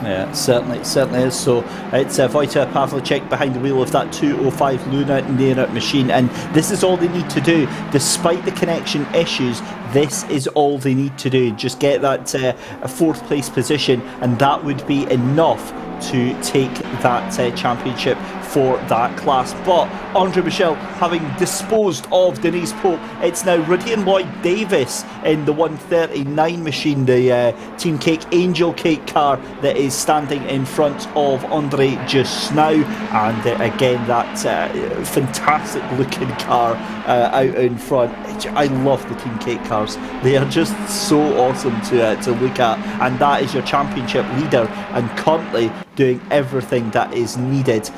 Yeah, certainly is. So it's Wojciech Pawlicek behind the wheel of that 205 Luna Nera machine, and this is all they need to do. Despite the connection issues, this is all they need to do. Just get that 4th place position, and that would be enough to take that championship for that class. But Andre Michel having disposed of Denise Pope, it's now Rudian Lloyd-Davis in the 139 machine, the Team Cake Angel Cake car that is standing in front of Andre just now. And again, that fantastic looking car out in front. I love the Team Cake cars. They are just so awesome to look at, and that is your championship leader, and currently doing everything that is needed.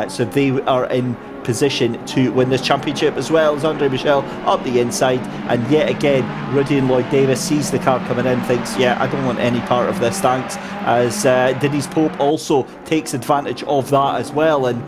So they are in position to win this championship, as well as Andre Michel up the inside. And yet again, Rudian Lloyd-Davis sees the car coming in, thinks, yeah, I don't want any part of this, thanks, as Denise Pope also takes advantage of that as well. And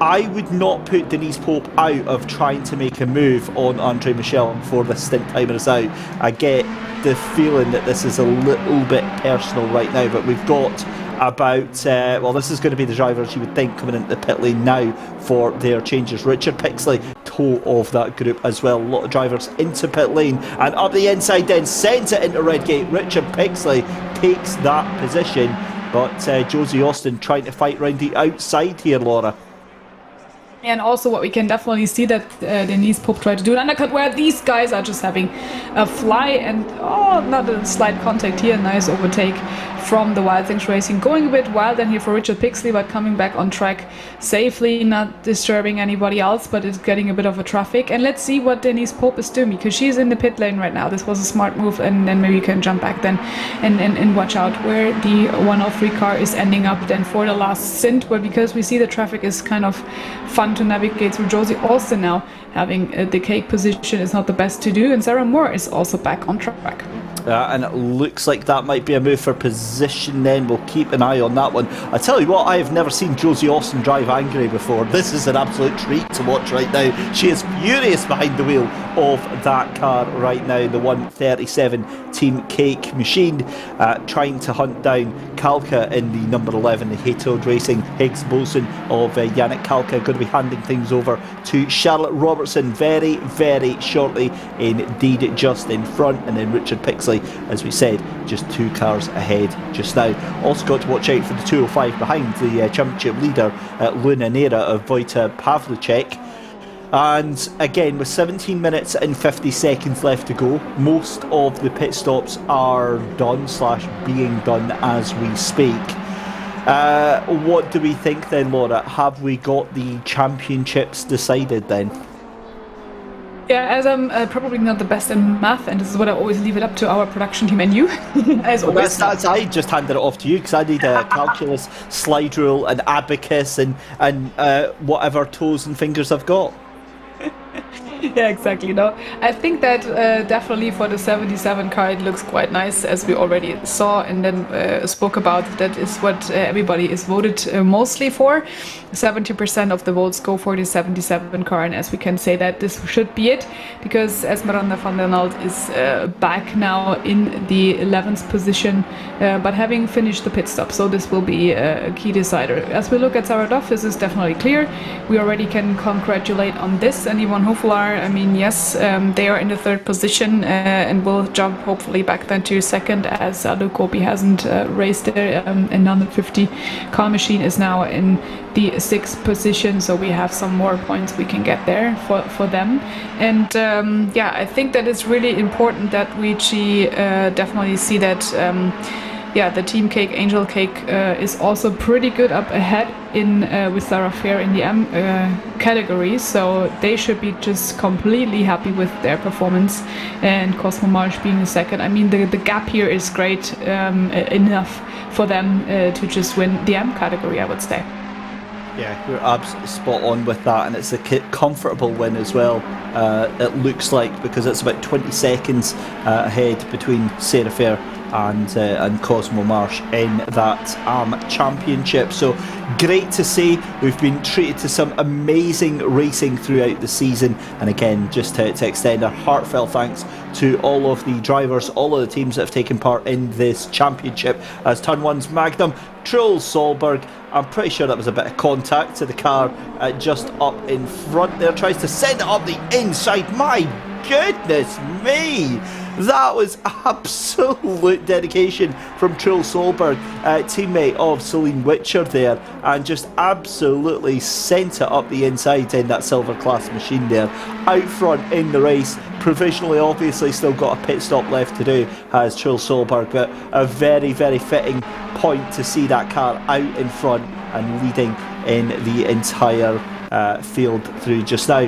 I would not put Denise Pope out of trying to make a move on Andre Michel before this stint timer is out. I get the feeling that this is a little bit personal right now, but we've got about this is going to be the drivers you would think coming into the pit lane now for their changes. Richard Pixley, toe of that group as well. A lot of drivers into pit lane, and up the inside then sends it into Redgate. Richard Pixley takes that position, but Josie Austin trying to fight round the outside here, Laura. And also what we can definitely see that Denise Pope tried to do an undercut, where these guys are just having a fly, and not a slight contact here, nice overtake from the Wild Things Racing. Going a bit wild then here for Richard Pixley, but coming back on track safely, not disturbing anybody else, but it's getting a bit of a traffic. And let's see what Denise Pope is doing, because she's in the pit lane right now. This was a smart move, and then maybe you can jump back then and watch out where the 103 car is ending up then for the last stint. But because we see the traffic is kind of fun to navigate through, Josie Austin now having the cake position is not the best to do, and Sarah Moore is also back on track. And it looks like that might be a move for position then. We'll keep an eye on that one. I tell you what, I have never seen Josie Austin drive angry before. This is an absolute treat to watch right now. She is furious behind the wheel of that car right now, the 137 Team Cake machine, trying to hunt down Kalka in the number 11, the Haytold Racing Higgs Bosun of Yannick Kalka. Going to be handing things over to Charlotte Robertson very, very shortly, indeed just in front. And then Richard Pixley, as we said, just 2 cars ahead just now. Also got to watch out for the 205 behind the championship leader, Luna Nera of Wojciech Pawlicek. And again, with 17 minutes and 50 seconds left to go, most of the pit stops are done / being done as we speak. What do we think then, Laura? Have we got the championships decided then? Yeah, as I'm probably not the best in math, and this is what I always leave it up to our production team and you, as always. I just handed it off to you because I need a calculus, slide rule, and abacus, and whatever toes and fingers I've got. Yeah, exactly. No, I think that definitely for the 77 car, it looks quite nice, as we already saw and then spoke about. That is what everybody is voted mostly for. 70% of the votes go for the 77 car, and as we can say that this should be it, because Esmeralda van der Nalt is back now in the 11th position, but having finished the pit stop, so this will be a key decider. As we look at Sarah Duff, this is definitely clear. We already can congratulate on this, and Yvonne Hoefelaar, I mean, yes, they are in the 3rd position and will jump hopefully back then to 2nd, as Luke Kopi hasn't raced there, and 150 car machine is now in the 6th position, so we have some more points we can get there for them. And yeah, I think that it's really important that we definitely see that yeah, the Team Cake, Angel Cake is also pretty good up ahead in with Sarah Fair in the M category, so they should be just completely happy with their performance. And Cosmo Marsh being the 2nd, I mean, the gap here is great enough for them to just win the M category, I would say. Yeah, you're absolutely spot on with that, and it's a comfortable win as well, it looks like, because it's about 20 seconds ahead between Sarah Fair and Cosmo Marsh in that championship. So great to see. We've been treated to some amazing racing throughout the season, and again, just to extend a heartfelt thanks to all of the drivers, all of the teams that have taken part in this championship, as Turn 1's Magnum, Truls Solberg, I'm pretty sure that was a bit of contact to the car just up in front there, tries to send it up the inside. My goodness me, that was absolute dedication from Truls Solberg, teammate of Celine Witcher there, and just absolutely sent it up the inside in that silver class machine there, out front in the race. Provisionally, obviously, still got a pit stop left to do, has Truls Solberg, but a very, very fitting point to see that car out in front and leading in the entire field through just now.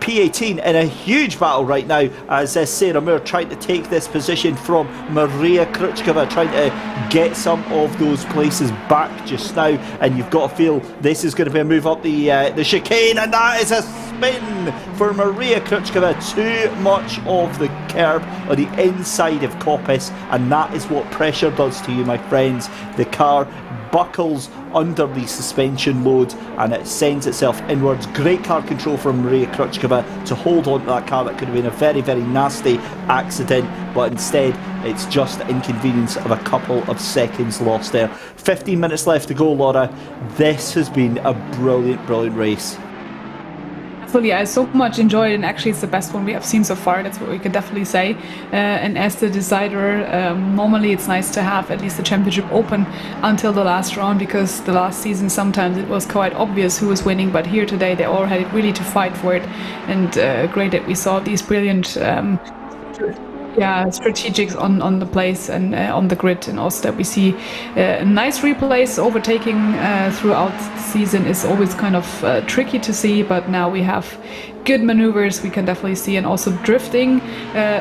P18 in a huge battle right now, as Sarah Moore trying to take this position from Maria Krutskova, trying to get some of those places back just now, and you've got to feel this is going to be a move up the chicane, and that is a spin for Maria Krutskova. Too much of the curb on the inside of Coppice, and that is what pressure does to you, my friends. The car buckles under the suspension load and it sends itself inwards. Great car control from Maria Krutskova to hold on to that car. That could have been a very, very nasty accident, but instead it's just the inconvenience of a couple of seconds lost there. 15 minutes left to go, Laura. This has been a brilliant, brilliant race. Absolutely, I so much enjoyed it, and actually it's the best one we have seen so far, that's what we can definitely say. And as the decider, normally it's nice to have at least the championship open until the last round, because the last season sometimes it was quite obvious who was winning, but here today they all had it really to fight for it, and great that we saw these brilliant strategics on the place and on the grid, and also that we see nice replays. Overtaking throughout the season is always kind of tricky to see, but now we have good maneuvers we can definitely see, and also drifting,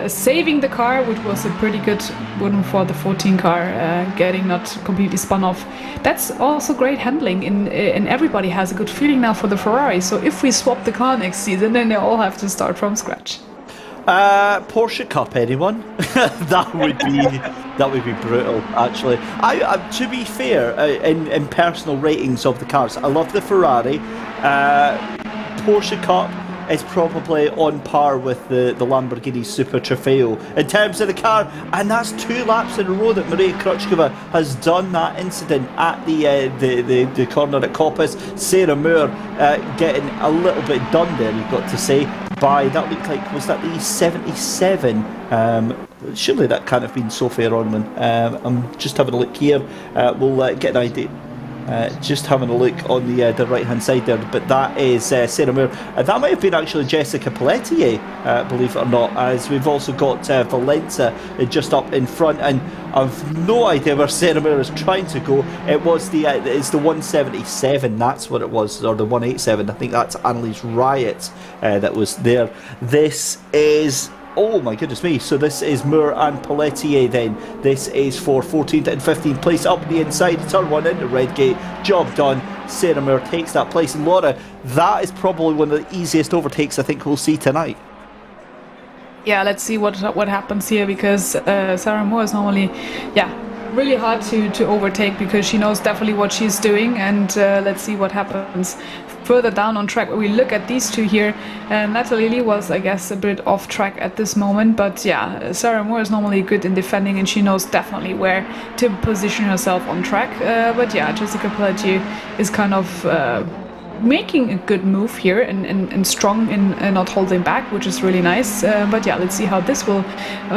saving the car, which was a pretty good one for the 14 car, getting not completely spun off. That's also great handling, and everybody has a good feeling now for the Ferrari, so if we swap the car next season, then they all have to start from scratch. Porsche Cup, anyone? that would be brutal, actually. I to be fair, in personal ratings of the cars, I love the Ferrari. Porsche Cup is probably on par with the Lamborghini Super Trofeo in terms of the car, and that's 2 laps in a row that Maria Krutskova has done that incident at the corner at Coppice. Sarah Moore getting a little bit done there, you've got to say, by, that looked like, was that the 77? Surely that can't have been Sophia Ronman. I'm just having a look here. We'll get an idea. Just having a look on the right hand side there, but that is Sarah Moore. That might have been actually Jessica Pelletier, believe it or not, as we've also got Valenza just up in front, and I've no idea where Sarah Moore is trying to go. It was it's the 177, that's what it was, or the 187. I think that's Annalise Riot that was there. This is, oh my goodness me, so this is Moore and Pelletier then. This is for 14th and 15th place up the inside, turn 1 into Redgate, job done. Sarah Moore takes that place, and Laura, that is probably one of the easiest overtakes I think we'll see tonight. Yeah, let's see what happens here, because Sarah Moore is normally, really hard to overtake, because she knows definitely what she's doing, and let's see what happens further down on track. When we look at these two here, Natalie Lee was, I guess, a bit off track at this moment, but yeah, Sarah Moore is normally good in defending, and she knows definitely where to position herself on track, but yeah, Jessica Pelletier is kind of making a good move here and strong in not holding back, which is really nice, but yeah, let's see how this will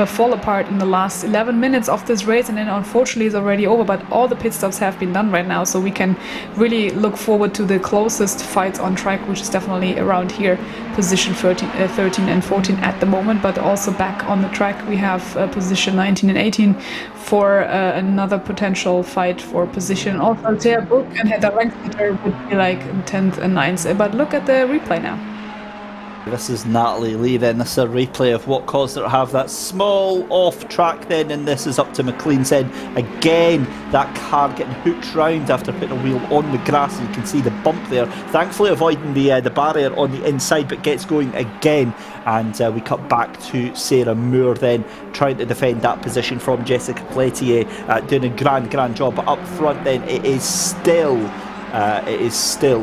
fall apart in the last 11 minutes of this race, and then unfortunately it's already over, but all the pit stops have been done right now, so we can really look forward to the closest fights on track, which is definitely around here, position 13 and 14 at the moment, but also back on the track we have position 19 and 18 for another potential fight for position. Also, Thea Book and Hedda Ranksetter would be like 10th and 9th. But look at the replay now. This is Natalie Lee then. This is a replay of what caused her to have that small off track then, and this is up to McLean's End. Again, that car getting hooked round after putting a wheel on the grass, and you can see the bump there. Thankfully avoiding the barrier on the inside, but gets going again, and we cut back to Sarah Moore then, trying to defend that position from Jessica Pelletier, doing a grand job. But up front then, it is still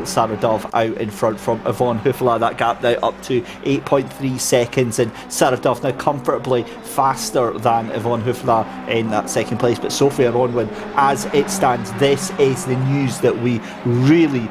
Sarah Dove out in front from Yvonne Hoefler. That gap now up to 8.3 seconds, and Sarah Dove now comfortably faster than Yvonne Hoefler in that second place. But Sophia Ronwin, as it stands, this is the news that we really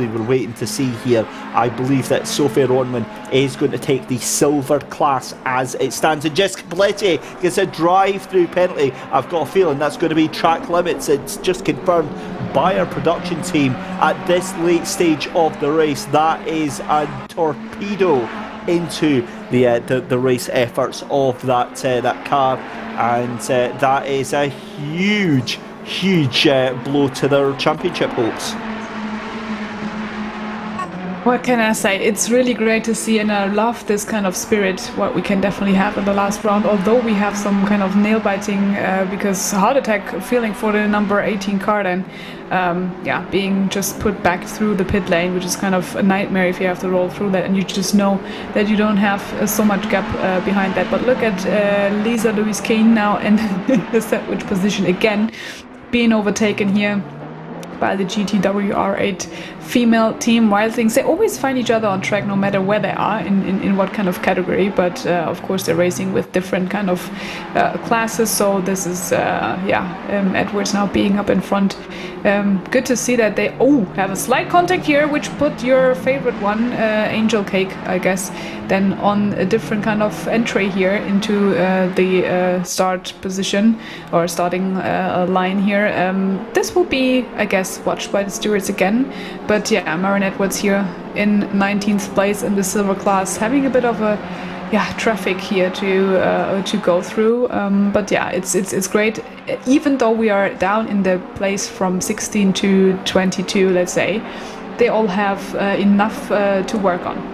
were waiting to see here. I believe that Sophia Ronwin is going to take the silver class as it stands, and Jessica Pelletier gets a drive-through penalty. I've got a feeling that's going to be track limits. It's just confirmed by our production team at this late stage of the race. That is a torpedo into the race efforts of that car, and that is a huge blow to their championship hopes. What can I say? It's really great to see, and I love this kind of spirit what we can definitely have in the last round, although we have some kind of nail-biting because heart attack feeling for the number 18 car then being just put back through the pit lane, which is kind of a nightmare if you have to roll through that, and you just know that you don't have so much gap behind that. But look at Lisa Louise Kane now in the sandwich position again, being overtaken here by the GTWR8 female team. Wild Things, they always find each other on track no matter where they are in what kind of category, but of course they're racing with different kind of classes, so this is Edwards now being up in front. Good to see that they have a slight contact here, which put your favorite one, Angel Cake, I guess, then on a different kind of entry here into the start position or starting line here. This will be, I guess, watched by the stewards again, but yeah, Maren Edwards here in 19th place in the silver class, having a bit of a traffic here to go through, but yeah, it's great, even though we are down in the place from 16 to 22, let's say, they all have enough to work on.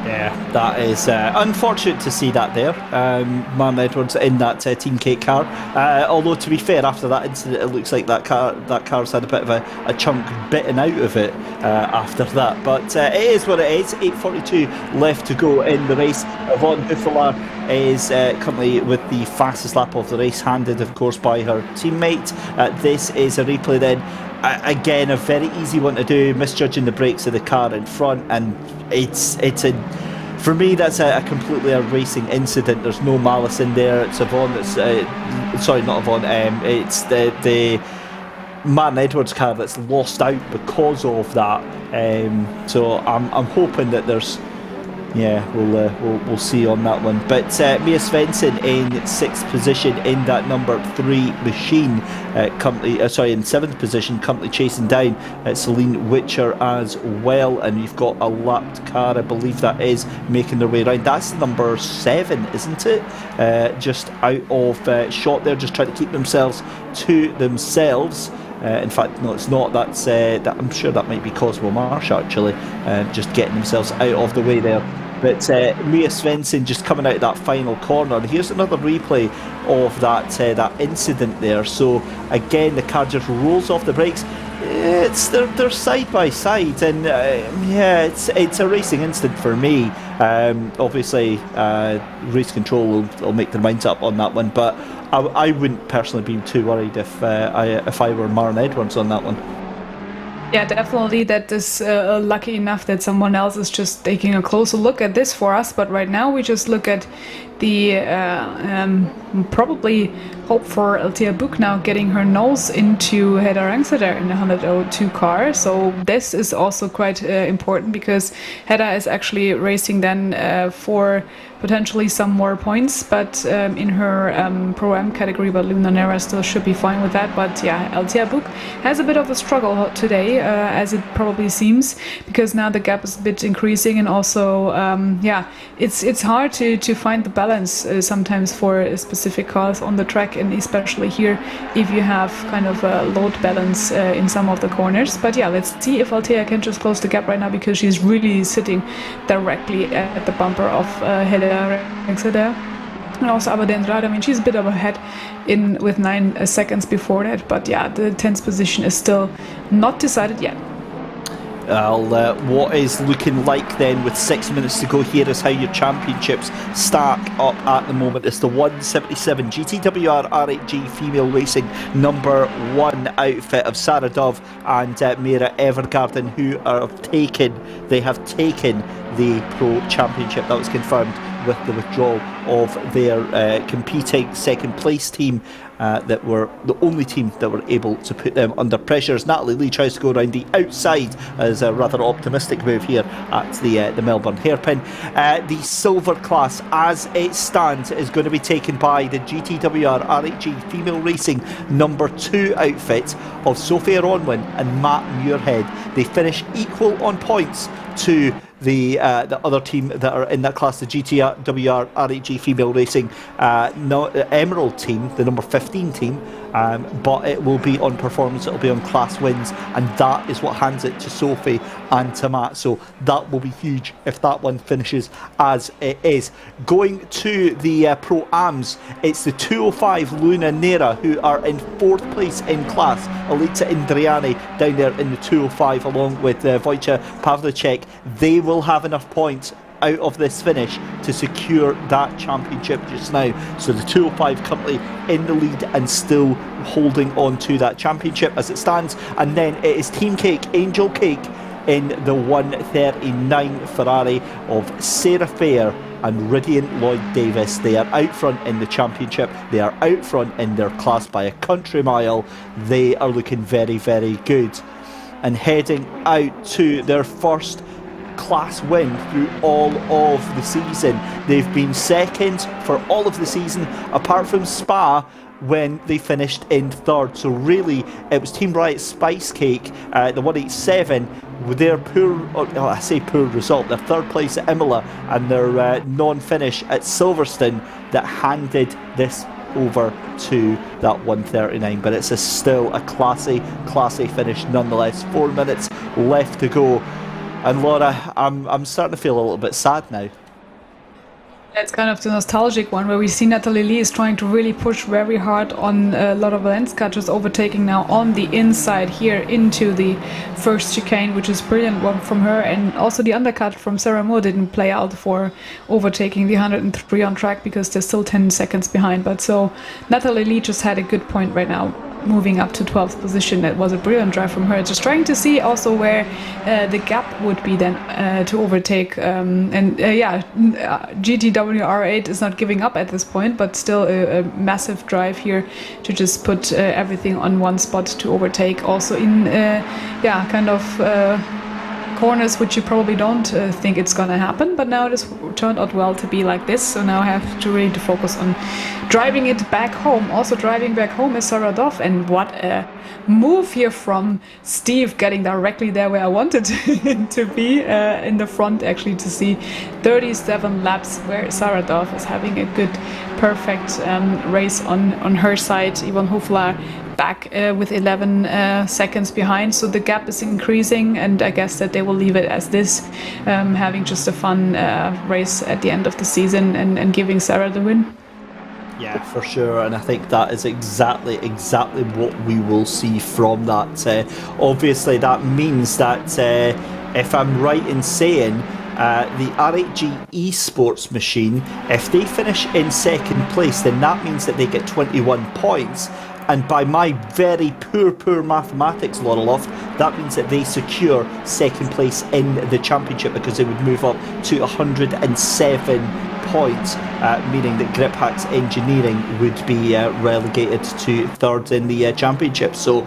Yeah, that is unfortunate to see that there. Man Edwards in that Team Cake car. Although, to be fair, after that incident, it looks like that car's had a bit of a chunk bitten out of it after that. But it is what it is. 8:42 left to go in the race. Yvonne Hoefler is currently with the fastest lap of the race, handed, of course, by her teammate. This is a replay then. Again, a very easy one to do, misjudging the brakes of the car in front, and for me that's a completely a racing incident. There's no malice in there. It's Yvonne that's sorry, not Yvonne, it's the Man Edwards car that's lost out because of that, so I'm hoping that there's Yeah, we'll see on that one. But Mia Svensson in 6th position in that number 3 machine, in 7th position, currently chasing down Celine Witcher as well. And you've got a lapped car, I believe that is, making their way around. That's number 7, isn't it? Just out of shot there, just trying to keep themselves to themselves. In fact, no, it's not. That's I'm sure that might be Cosmo Marsh actually, just getting themselves out of the way there. But Mia Svensson just coming out of that final corner. And here's another replay of that incident there. So again, the car just rolls off the brakes. They're side by side, and it's a racing incident for me. Obviously, race control will make their minds up on that one, but I wouldn't personally be too worried if I were Maren Edwards on that one. Yeah, definitely that is lucky enough that someone else is just taking a closer look at this for us. But right now we just look at the probably hope for Althea Book now getting her nose into Hedda Rangseter in the 102 car. So this is also quite important because Hedda is actually racing then for potentially some more points, but in her Pro-Am category, but Luna Nera still should be fine with that. But yeah, Althea Book has a bit of a struggle today, as it probably seems, because now the gap is a bit increasing, and also it's hard to find the balance sometimes for specific cars on the track, and especially here if you have kind of a load balance in some of the corners. But yeah, let's see if Althea can just close the gap right now, because she's really sitting directly at the bumper of Hedda Rangseter. And also Abba Andrade, I mean, she's a bit of ahead with 9 seconds before that, but yeah, the 10th position is still not decided yet. What is looking like then with 6 minutes to go here is how your championships stack up at the moment. It's the 177 GTWR R8G Female Racing number 1 outfit of Sarah Dove and Mira Evergarden, who have taken the Pro Championship. That was confirmed with the withdrawal of their competing second place team, that were the only team that were able to put them under pressure. As Natalie Lee tries to go around the outside as a rather optimistic move here at the Melbourne Hairpin. The silver class as it stands is going to be taken by the GTWR R8G Female Racing number 2 outfit of Sophia Ronwin and Matt Muirhead. They finish equal on points to the other team that are in that class, the GTWR R8G Female Racing Emerald team, the number 15 team, but it will be on performance, it will be on class wins, and that is what hands it to Sophie and to Matt. So that will be huge if that one finishes as it is. Going to the Pro-Ams, it's the 205 Luna Nera who are in 4th place in class. Alita Indriani down there in the 205 along with Wojciech Pawlicek. They will have enough points out of this finish to secure that championship just now. So the 205 currently in the lead and still holding on to that championship as it stands. And then it is Team Cake, Angel Cake in the 139 Ferrari of Sarah Fair and Radiant Lloyd Davis. They are out front in the championship. They are out front in their class by a country mile. They are looking very, very good and heading out to their first class win through all of the season. They've been second for all of the season apart from Spa when they finished in 3rd. So really it was Team Riot Spice Cake, the 187, with their poor result, their 3rd place at Imola and their non-finish at Silverstone that handed this over to that 139. But it's still a classy finish nonetheless. 4 minutes left to go. And Laura, I'm starting to feel a little bit sad now. It's kind of the nostalgic one where we see Natalie Lee is trying to really push very hard on a lot of Lenska, just overtaking now on the inside here into the first chicane, which is brilliant one from her. And also the undercut from Sarah Moore didn't play out for overtaking the 103 on track because they're still 10 seconds behind. But so Natalie Lee just had a good point right now, moving up to 12th position. That was a brilliant drive from her. Just trying to see also where the gap would be then to overtake. GTW R8 is not giving up at this point, but still a massive drive here to just put everything on one spot to overtake. Also in corners, which you probably don't think it's gonna happen, but now it has turned out well to be like this. So now I have to really focus on driving it back home. Also driving back home is Sarah Duff, and what a move here from Steve, getting directly there where I wanted to be in the front, actually, to see 37 laps where Sarah Duff is having a good, perfect race on her side. Yvonne Hofler back with 11 seconds behind, so the gap is increasing, and I guess that they will leave it as this, having just a fun race at the end of the season and giving Sarah the win. Yeah, for sure, and I think that is exactly what we will see from that. Obviously, that means that if I'm right in saying the R8G esports machine, if they finish in second place, then that means that they get 21 points. And by my very poor mathematics, Laura Loft, that means that they secure second place in the championship, because they would move up to 107 points, meaning that Grip Hacks Engineering would be relegated to third in the championship. So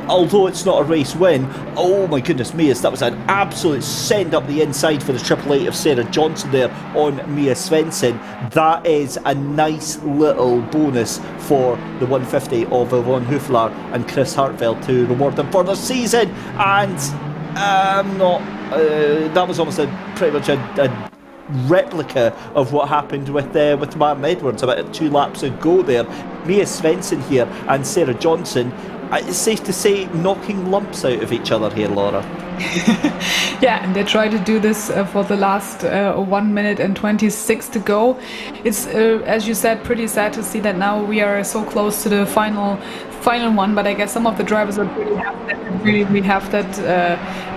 although it's not a race win, oh my goodness me, that was an absolute send up the inside for the Triple Eight of Sarah Johnson there on Mia Svensson. That is a nice little bonus for the 150 of Yvonne Huflar and Chris Hartfeld to reward them for the season. And that was almost pretty much a replica of what happened with Martin Edwards about 2 laps ago there. Mia Svensson here and Sarah Johnson, it's safe to say, knocking lumps out of each other here, Laura. Yeah, and they try to do this for the last 1 minute and 26 to go. It's, as you said, pretty sad to see that now we are so close to the final one, but I guess some of the drivers are pretty happy that we have that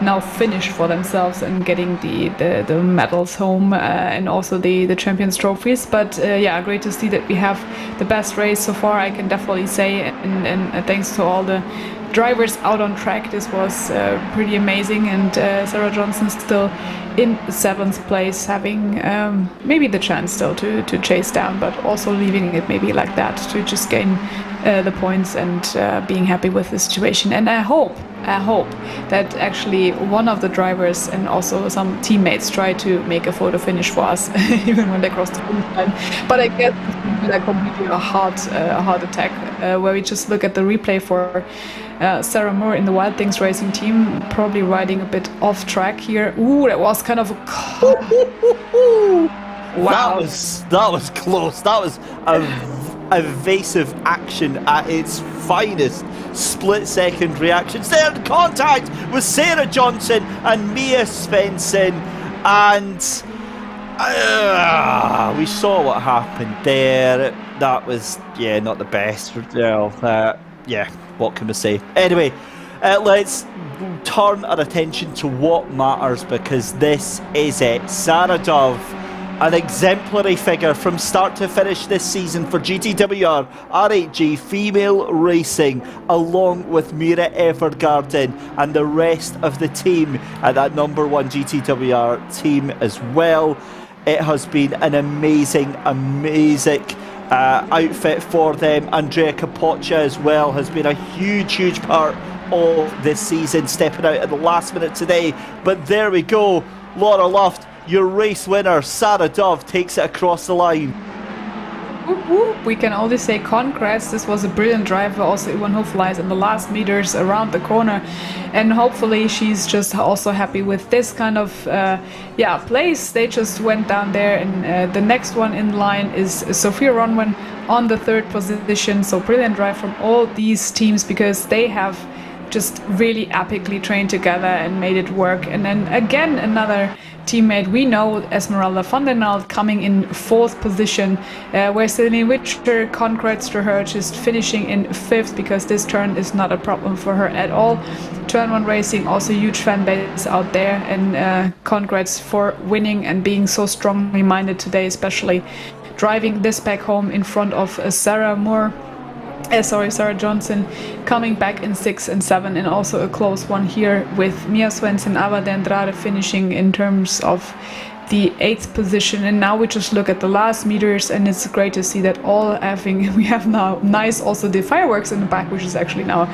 now finished for themselves and getting the medals home and also the Champions trophies. But yeah, great to see that we have the best race so far, I can definitely say, and thanks to all the drivers out on track. This was pretty amazing, and Sarah Johnson still in 7th place, having maybe the chance still to chase down, but also leaving it maybe like that to just gain the points and being happy with the situation. And I hope that actually one of the drivers and also some teammates try to make a photo finish for us even when they cross the finish line. But I guess it's going to be like completely a hard attack where we just look at the replay for Sarah Moore in the Wild Things Racing team, probably riding a bit off track here. Ooh, that was kind of wow. That was close. That was evasive action at its finest. Split-second reactions there in contact with Sarah Johnson and Mia Svensson, and we saw what happened there. That was, yeah, not the best. Yeah, what can we say? Anyway, let's turn our attention to what matters, because this is it. Sarah Dove, an exemplary figure from start to finish this season for GTWR R8G Female Racing, along with Mira Evergarden and the rest of the team at that number 1 GTWR team as well. It has been an amazing outfit for them. Andrea Capoccia as well has been a huge part of this season, stepping out at the last minute today. But there we go, Laura Luft, your race winner, Sarah Dove, takes it across the line. Whoop, whoop. We can only say congrats. This was a brilliant drive. Also, Yvonne Hofler in the last meters around the corner, and hopefully she's just also happy with this kind of place. They just went down there, and the next one in line is Sophia Ronwen on the 3rd position. So brilliant drive from all these teams, because they have just really epically trained together and made it work. And then again, another teammate we know, Esmeralda van den Aalt, coming in 4th position, where Celine Witcher, congrats to her, just finishing in 5th, because this turn is not a problem for her at all. Turn 1 Racing, also huge fan base out there, and congrats for winning and being so strongly minded today, especially driving this back home in front of Sarah Johnson, coming back in 6 and 7, and also a close one here with Mia Svensson, Ava de Andrade finishing in terms of the 8th position, and now we just look at the last meters, and it's great to see that we have now nice also the fireworks in the back, which is actually now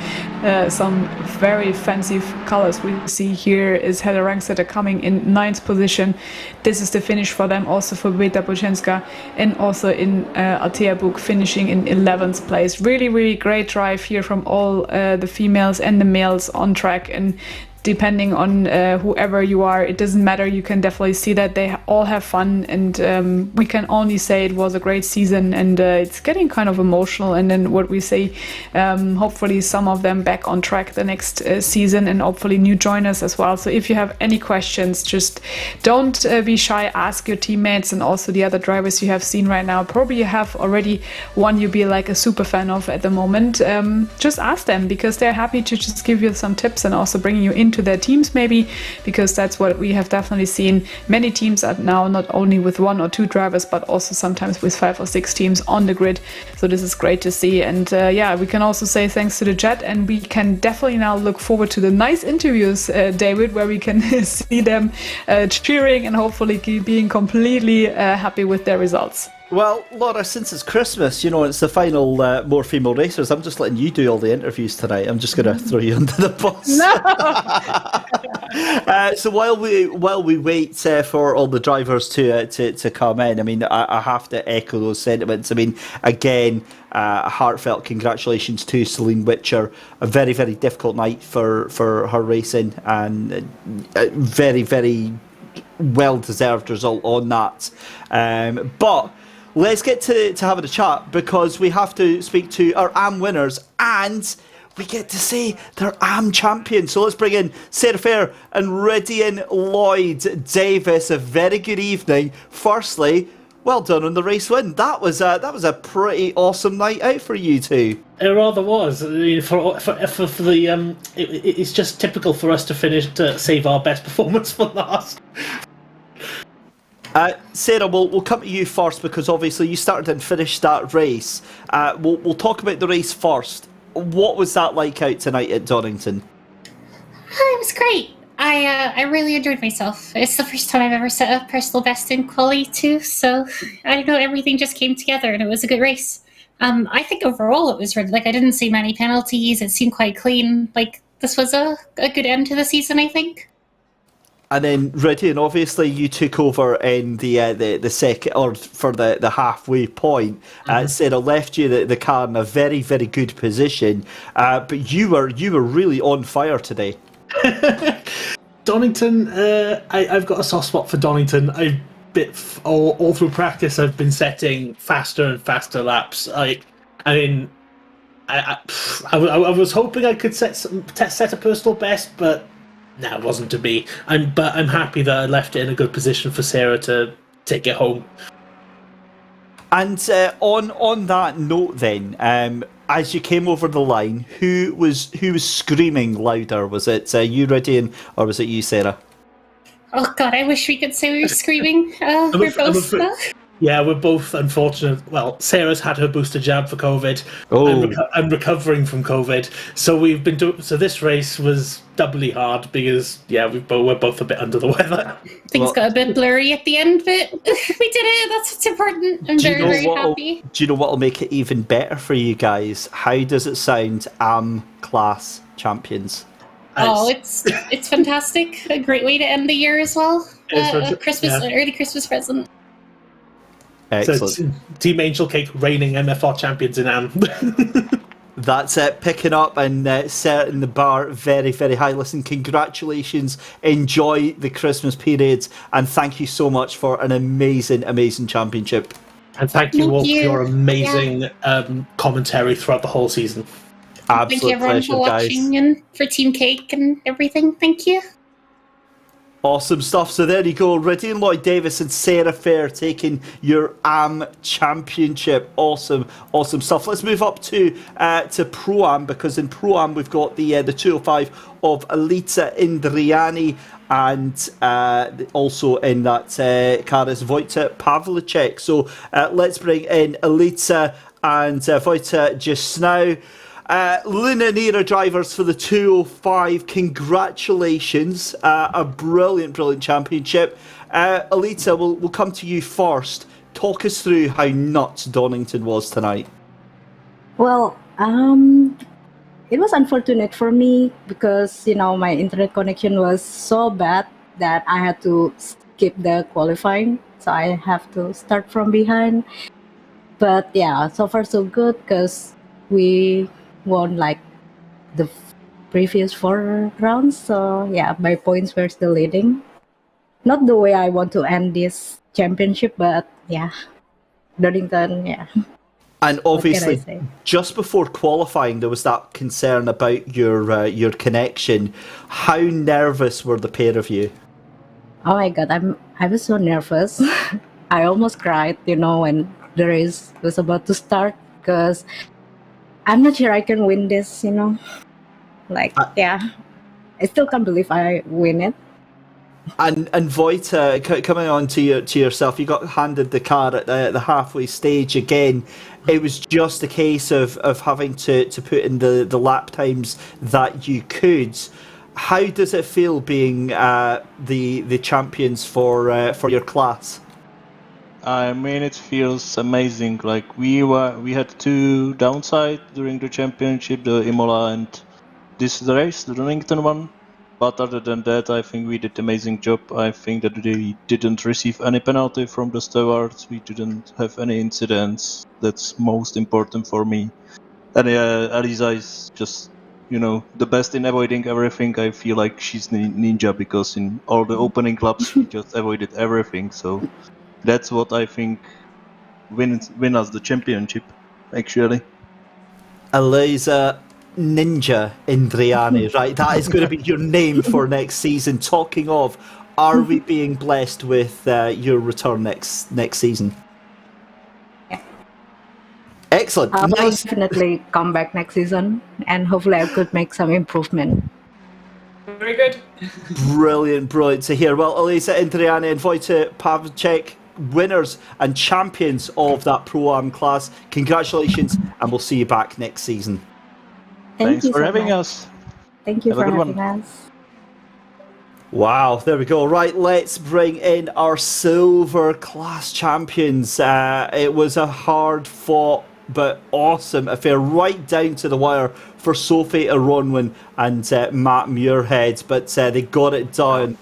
some very fancy colors. We see here is Heather Rangsetter coming in 9th position. This is the finish for them, also for Beta Bocenska, and also in Althea Book finishing in 11th place. Really, really great drive here from all the females and the males on track, and depending on whoever you are, it doesn't matter. You can definitely see that they all have fun, and we can only say it was a great season, and it's getting kind of emotional. And then what we say, hopefully some of them back on track the next season, and hopefully new joiners as well. So if you have any questions, just don't be shy, ask your teammates and also the other drivers you have seen right now. Probably you have already one you be like a super fan of at the moment. Just ask them, because they're happy to just give you some tips and also bringing you into their teams maybe, because that's what we have definitely seen. Many teams are now not only with 1 or 2 drivers, but also sometimes with 5 or 6 teams on the grid. So this is great to see. And we can also say thanks to the Jet, and we can definitely now look forward to the nice interviews, David, where we can see them cheering and hopefully being completely happy with their results. Well, Laura, since it's Christmas, it's the final More Female Racers, I'm just letting you do all the interviews tonight. I'm just going to throw you under the bus. No! So while we wait for all the drivers to come in, I mean, I have to echo those sentiments. I mean, again, a heartfelt congratulations to Celine Witcher. A very, very difficult night for her racing, and a very, very well-deserved result on that. But let's get to having a chat, because we have to speak to our AM winners, and we get to say they're AM champions. So let's bring in Sarah Fair and Rydian Lloyd Davis. A very good evening. Firstly, well done on the race win. That was a pretty awesome night out for you two. It rather was. I mean, for the it's just typical for us to save our best performance for last. Sarah, we'll come to you first, because obviously you started and finished that race. We'll talk about the race first. What was that like out tonight at Donington? It was great. I really enjoyed myself. It's the first time I've ever set a personal best in quali too, so I don't know, everything just came together and it was a good race. I think overall it was really, I didn't see many penalties. It seemed quite clean. This was a good end to the season, I think. And then Rydian, obviously you took over in the second, or for the halfway point. Sarah left you the car in a very, very good position, but you were really on fire today. Donington, I've got a soft spot for Donington. All through practice, I've been setting faster and faster laps. I was hoping I could set a personal best, but no, it wasn't to be. But I'm happy that I left it in a good position for Sarah to take it home. And on that note, then, as you came over the line, who was screaming louder? Was it you, Rydian, or was it you, Sarah? Oh God, I wish we could say we were screaming. We're both. Yeah, we're both unfortunate. Well, Sarah's had her booster jab for COVID. Oh. I'm recovering from COVID. So we've been so this race was doubly hard because we're both a bit under the weather. Things got a bit blurry at the end, but we did it. That's what's important. I'm very happy. Do you know what will make it even better for you guys? How does it sound? Class champions. It's fantastic. A great way to end the year as well. Early Christmas present. Excellent. So Team Angel Cake reigning MFR champions in AM. That's it, picking up and setting the bar very, very high. Listen, congratulations. Enjoy the Christmas period, and thank you so much for an amazing, amazing championship. And thank you all for your amazing commentary throughout the whole season. Absolute thank you everyone pleasure, for watching, guys. and for Team Cake and everything. Thank you. Awesome stuff. So there you go. Rydian Lloyd Davis and Sarah Fair taking your AM championship. Awesome stuff. Let's move up to Pro-Am, because in Pro-Am we've got the 205 of Elita Indriani, and also in that car is Wojtek Pavlicek. So let's bring in Elita and Wojtek just now. Luna and Era drivers for the 205, congratulations. A brilliant, brilliant championship. Alita, we'll come to you first. Talk us through how nuts Donington was tonight. Well, it was unfortunate for me because, my internet connection was so bad that I had to skip the qualifying. So I have to start from behind. But yeah, so far so good because we won like the previous 4 rounds. So yeah, by points we're still leading. Not the way I want to end this championship, but yeah, Donington, yeah. And obviously, just before qualifying, there was that concern about your connection. How nervous were the pair of you? Oh my god, I was so nervous. I almost cried, when the race was about to start because I'm not sure I can win this, yeah. I still can't believe I win it. And Vojta, coming on to yourself, you got handed the car at the halfway stage again. It was just a case of having to put in the lap times that you could. How does it feel being the champions for your class? I mean, it feels amazing. Like we had 2 downside during the championship, the Imola and this race, the Donington one. But other than that, I think we did an amazing job. I think that we didn't receive any penalty from the stewards. We didn't have any incidents. That's most important for me. And Elisa is just, the best in avoiding everything. I feel like she's ninja because in all the opening laps, she just avoided everything. So that's what I think win us the championship, actually. Elisa Ninja Indriani, right? That is going to be your name for next season. Talking of, are we being blessed with your return next season? Yeah. Excellent. I'll Nice. definitely come back next season, and hopefully I could make some improvement. Very good. Brilliant to hear. Well, Elisa Indriani and Vojta Pavlicek, winners and champions of that Pro-Am class. Congratulations, and we'll see you back next season. Thanks for having us. Thank you for having us. Wow, there we go. Right, let's bring in our silver class champions. It was a hard fought but awesome affair, right down to the wire for Sophie Aronwin and Matt Muirhead, but they got it done.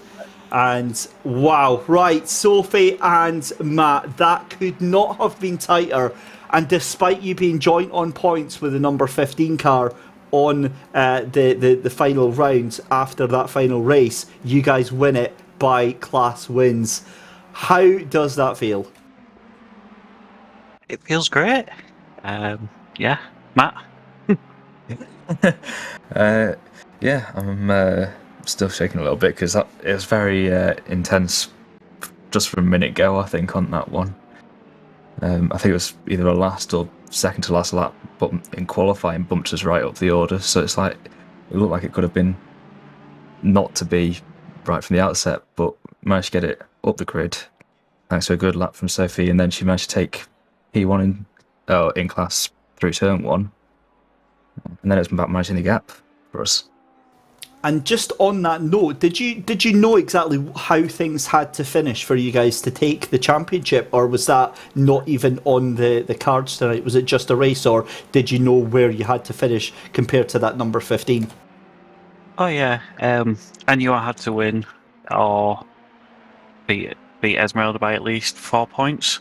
And wow, right, Sophie and Matt, that could not have been tighter. And despite you being joint on points with the number 15 car on the final round after that final race, you guys win it by class wins. How does that feel? It feels great. Yeah, Matt? Yeah, I'm still shaking a little bit because it was very intense just from a minute go, I think, on that one. I think it was either a last or second to last lap, but in qualifying bumped us right up the order, so it's like it looked like it could have been not to be right from the outset, but managed to get it up the grid thanks to a good lap from Sophie, and then she managed to take P1 in class through turn 1, and then it's about managing the gap for us. And just on that note, did you know exactly how things had to finish for you guys to take the championship, or was that not even on the cards tonight? Was it just a race, or did you know where you had to finish compared to that number 15? Oh yeah, I knew I had to win or beat Esmeralda by at least 4 points.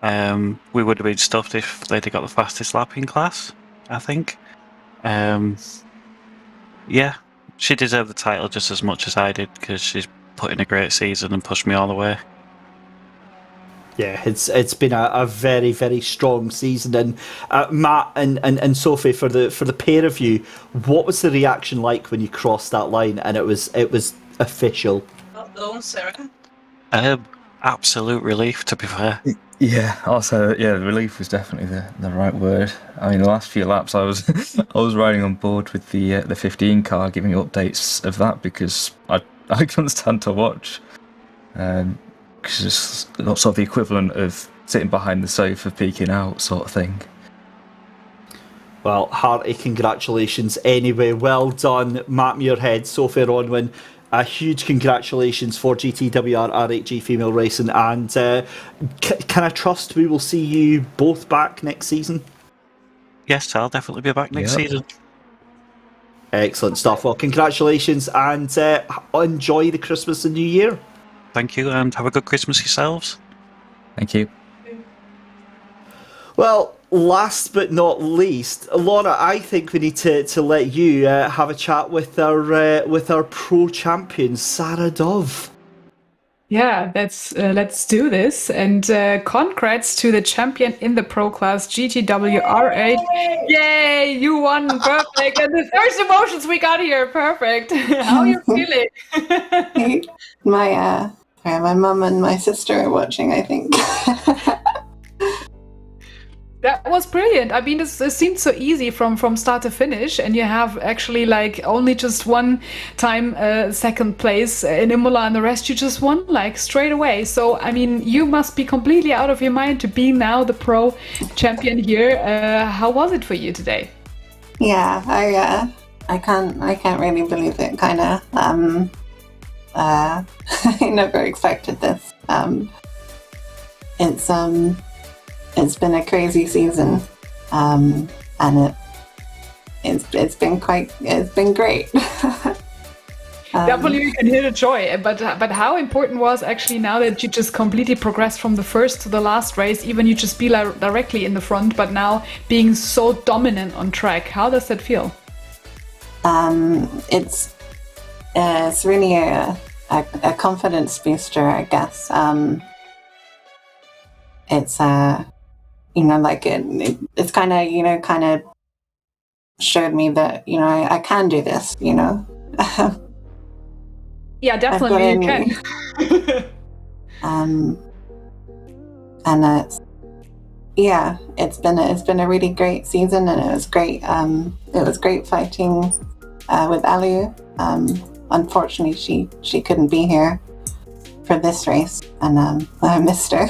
We would have been stuffed if they'd have got the fastest lap in class, I think. Yeah. She deserved the title just as much as I did because she's put in a great season and pushed me all the way. Yeah, it's been a very, very strong season. And Matt and Sophie, for the pair of you, what was the reaction like when you crossed that line and it was official? Well done, Sarah. Absolute relief, to be fair. Yeah, also, relief was definitely the right word. I mean, the last few laps I was riding on board with the 15 car, giving updates of that because I couldn't stand to watch. Because it's sort of the equivalent of sitting behind the sofa peeking out sort of thing. Well, hearty congratulations anyway. Well done, Matt Muirhead, Sophie Ronwin. A huge congratulations for GTWR RHG Female Racing, and can I trust we will see you both back next season? Yes, I'll definitely be back next season. Excellent stuff. Well, congratulations, and enjoy the Christmas and New Year. Thank you, and have a good Christmas yourselves. Thank you. Well, last but not least, Laura, I think we need to let you have a chat with our pro champion, Sarah Dove. Yeah, let's do this. And congrats to the champion in the pro class, GTW R8. Yay, you won, perfect. And the first emotions we got here, perfect. How are you feeling? My mum and my sister are watching, I think. That was brilliant. I mean, this seemed so easy from start to finish, and you have actually like only just one time second place in Imola, and the rest you just won like straight away. So I mean, you must be completely out of your mind to be now the pro champion here. How was it for you today? Yeah, I can't really believe it. Kind of. I never expected this. It's been a crazy season, and it's been great. Definitely, you can hear the joy. But how important was actually now that you just completely progressed from the first to the last race, even you just be like directly in the front, but now being so dominant on track. How does that feel? It's really a confidence booster, I guess. It's like it's kind of showed me that I can do this. Yeah, definitely you can. And it's been a really great season, and it was great. It was great fighting with Alu. Unfortunately, she couldn't be here for this race, and I missed her.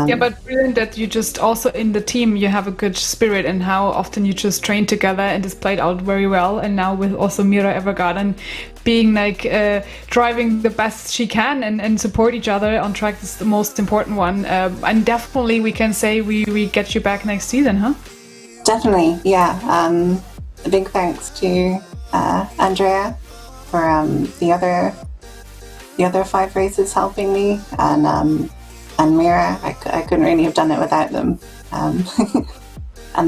Yeah, but brilliant that you just also in the team you have a good spirit, and how often you just train together, and it's played out very well. And now with also Mira Evergarden being like driving the best she can and support each other on track is the most important one. And definitely we can say we get you back next season, huh? Definitely, yeah. A big thanks to Andrea for the other 5 races helping me, and Mira. I couldn't really have done it without them, and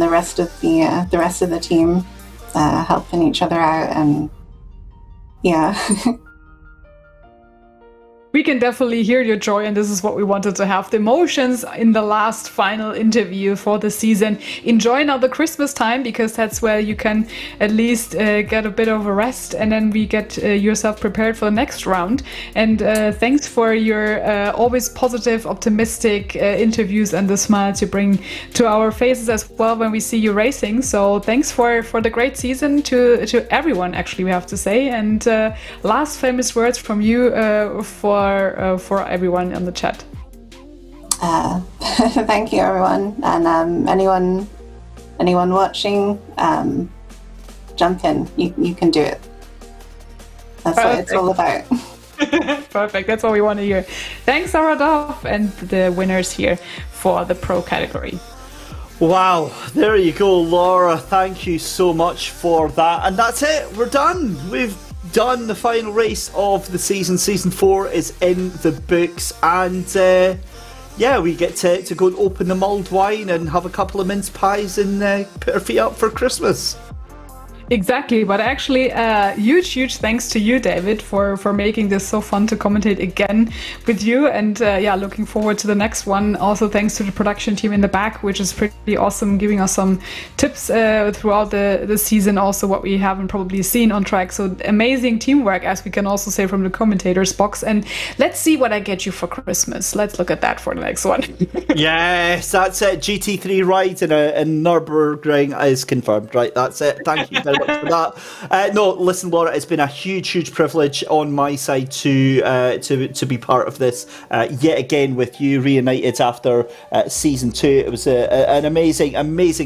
the rest of the team helping each other out, and yeah. We can definitely hear your joy, and this is what we wanted to have. The emotions in the last final interview for the season. Enjoy now the Christmas time, because that's where you can at least get a bit of a rest, and then we get yourself prepared for the next round. And thanks for your always positive, optimistic interviews and the smiles you bring to our faces as well when we see you racing. So thanks for the great season to everyone, actually, we have to say. And last famous words from you for everyone on the chat. Thank you, everyone, and anyone watching, jump in. You can do it. That's what it's all about. Perfect. That's what we want to hear. Thanks, Sarah Dove, and the winners here for the pro category. Wow, there you go, Laura. Thank you so much for that. And that's it. We're done. We've done the final race of the season. Season 4 is in the books, and we get to go and open the mulled wine and have a couple of mince pies and put our feet up for Christmas. Exactly, but actually huge thanks to you, David, for making this so fun to commentate again with you, and looking forward to the next one. Also thanks to the production team in the back, which is pretty awesome, giving us some tips throughout the season, also what we haven't probably seen on track. So amazing teamwork, as we can also say from the commentators box. And let's see what I get you for Christmas. Let's look at that for the next one. Yes, that's it. GT3 ride in Nürburgring is confirmed. Right, that's it. Thank you very very much for that. No, listen, Laura, it's been a huge privilege on my side to be part of this yet again with you, reunited after season 2. It was an amazing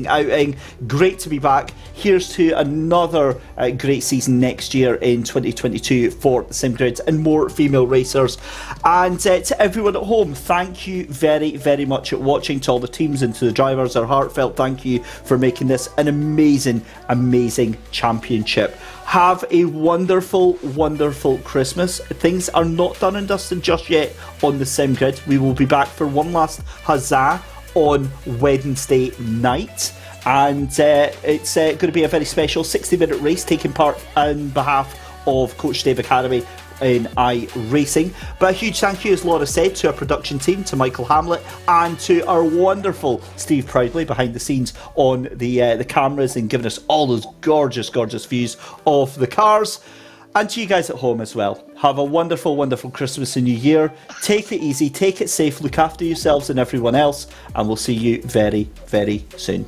outing. Great to be back. Here's to another great season next year in 2022 for the SimGrid and more female racers. And to everyone at home, thank you very much at watching. To all the teams and to the drivers, our heartfelt thank you for making this an amazing championship. Have a wonderful Christmas. Things are not done and dusted just yet on the SimGrid. We will be back for one last huzzah on Wednesday night. And it's going to be a very special 60-minute race taking part on behalf of Coach Dave Academy in iRacing. But a huge thank you, as Laura said, to our production team, to Michael Hamlet, and to our wonderful Steve Proudley behind the scenes on the cameras and giving us all those gorgeous views of the cars. And to you guys at home as well. Have a wonderful Christmas and New Year. Take it easy, take it safe, look after yourselves and everyone else, and we'll see you very soon.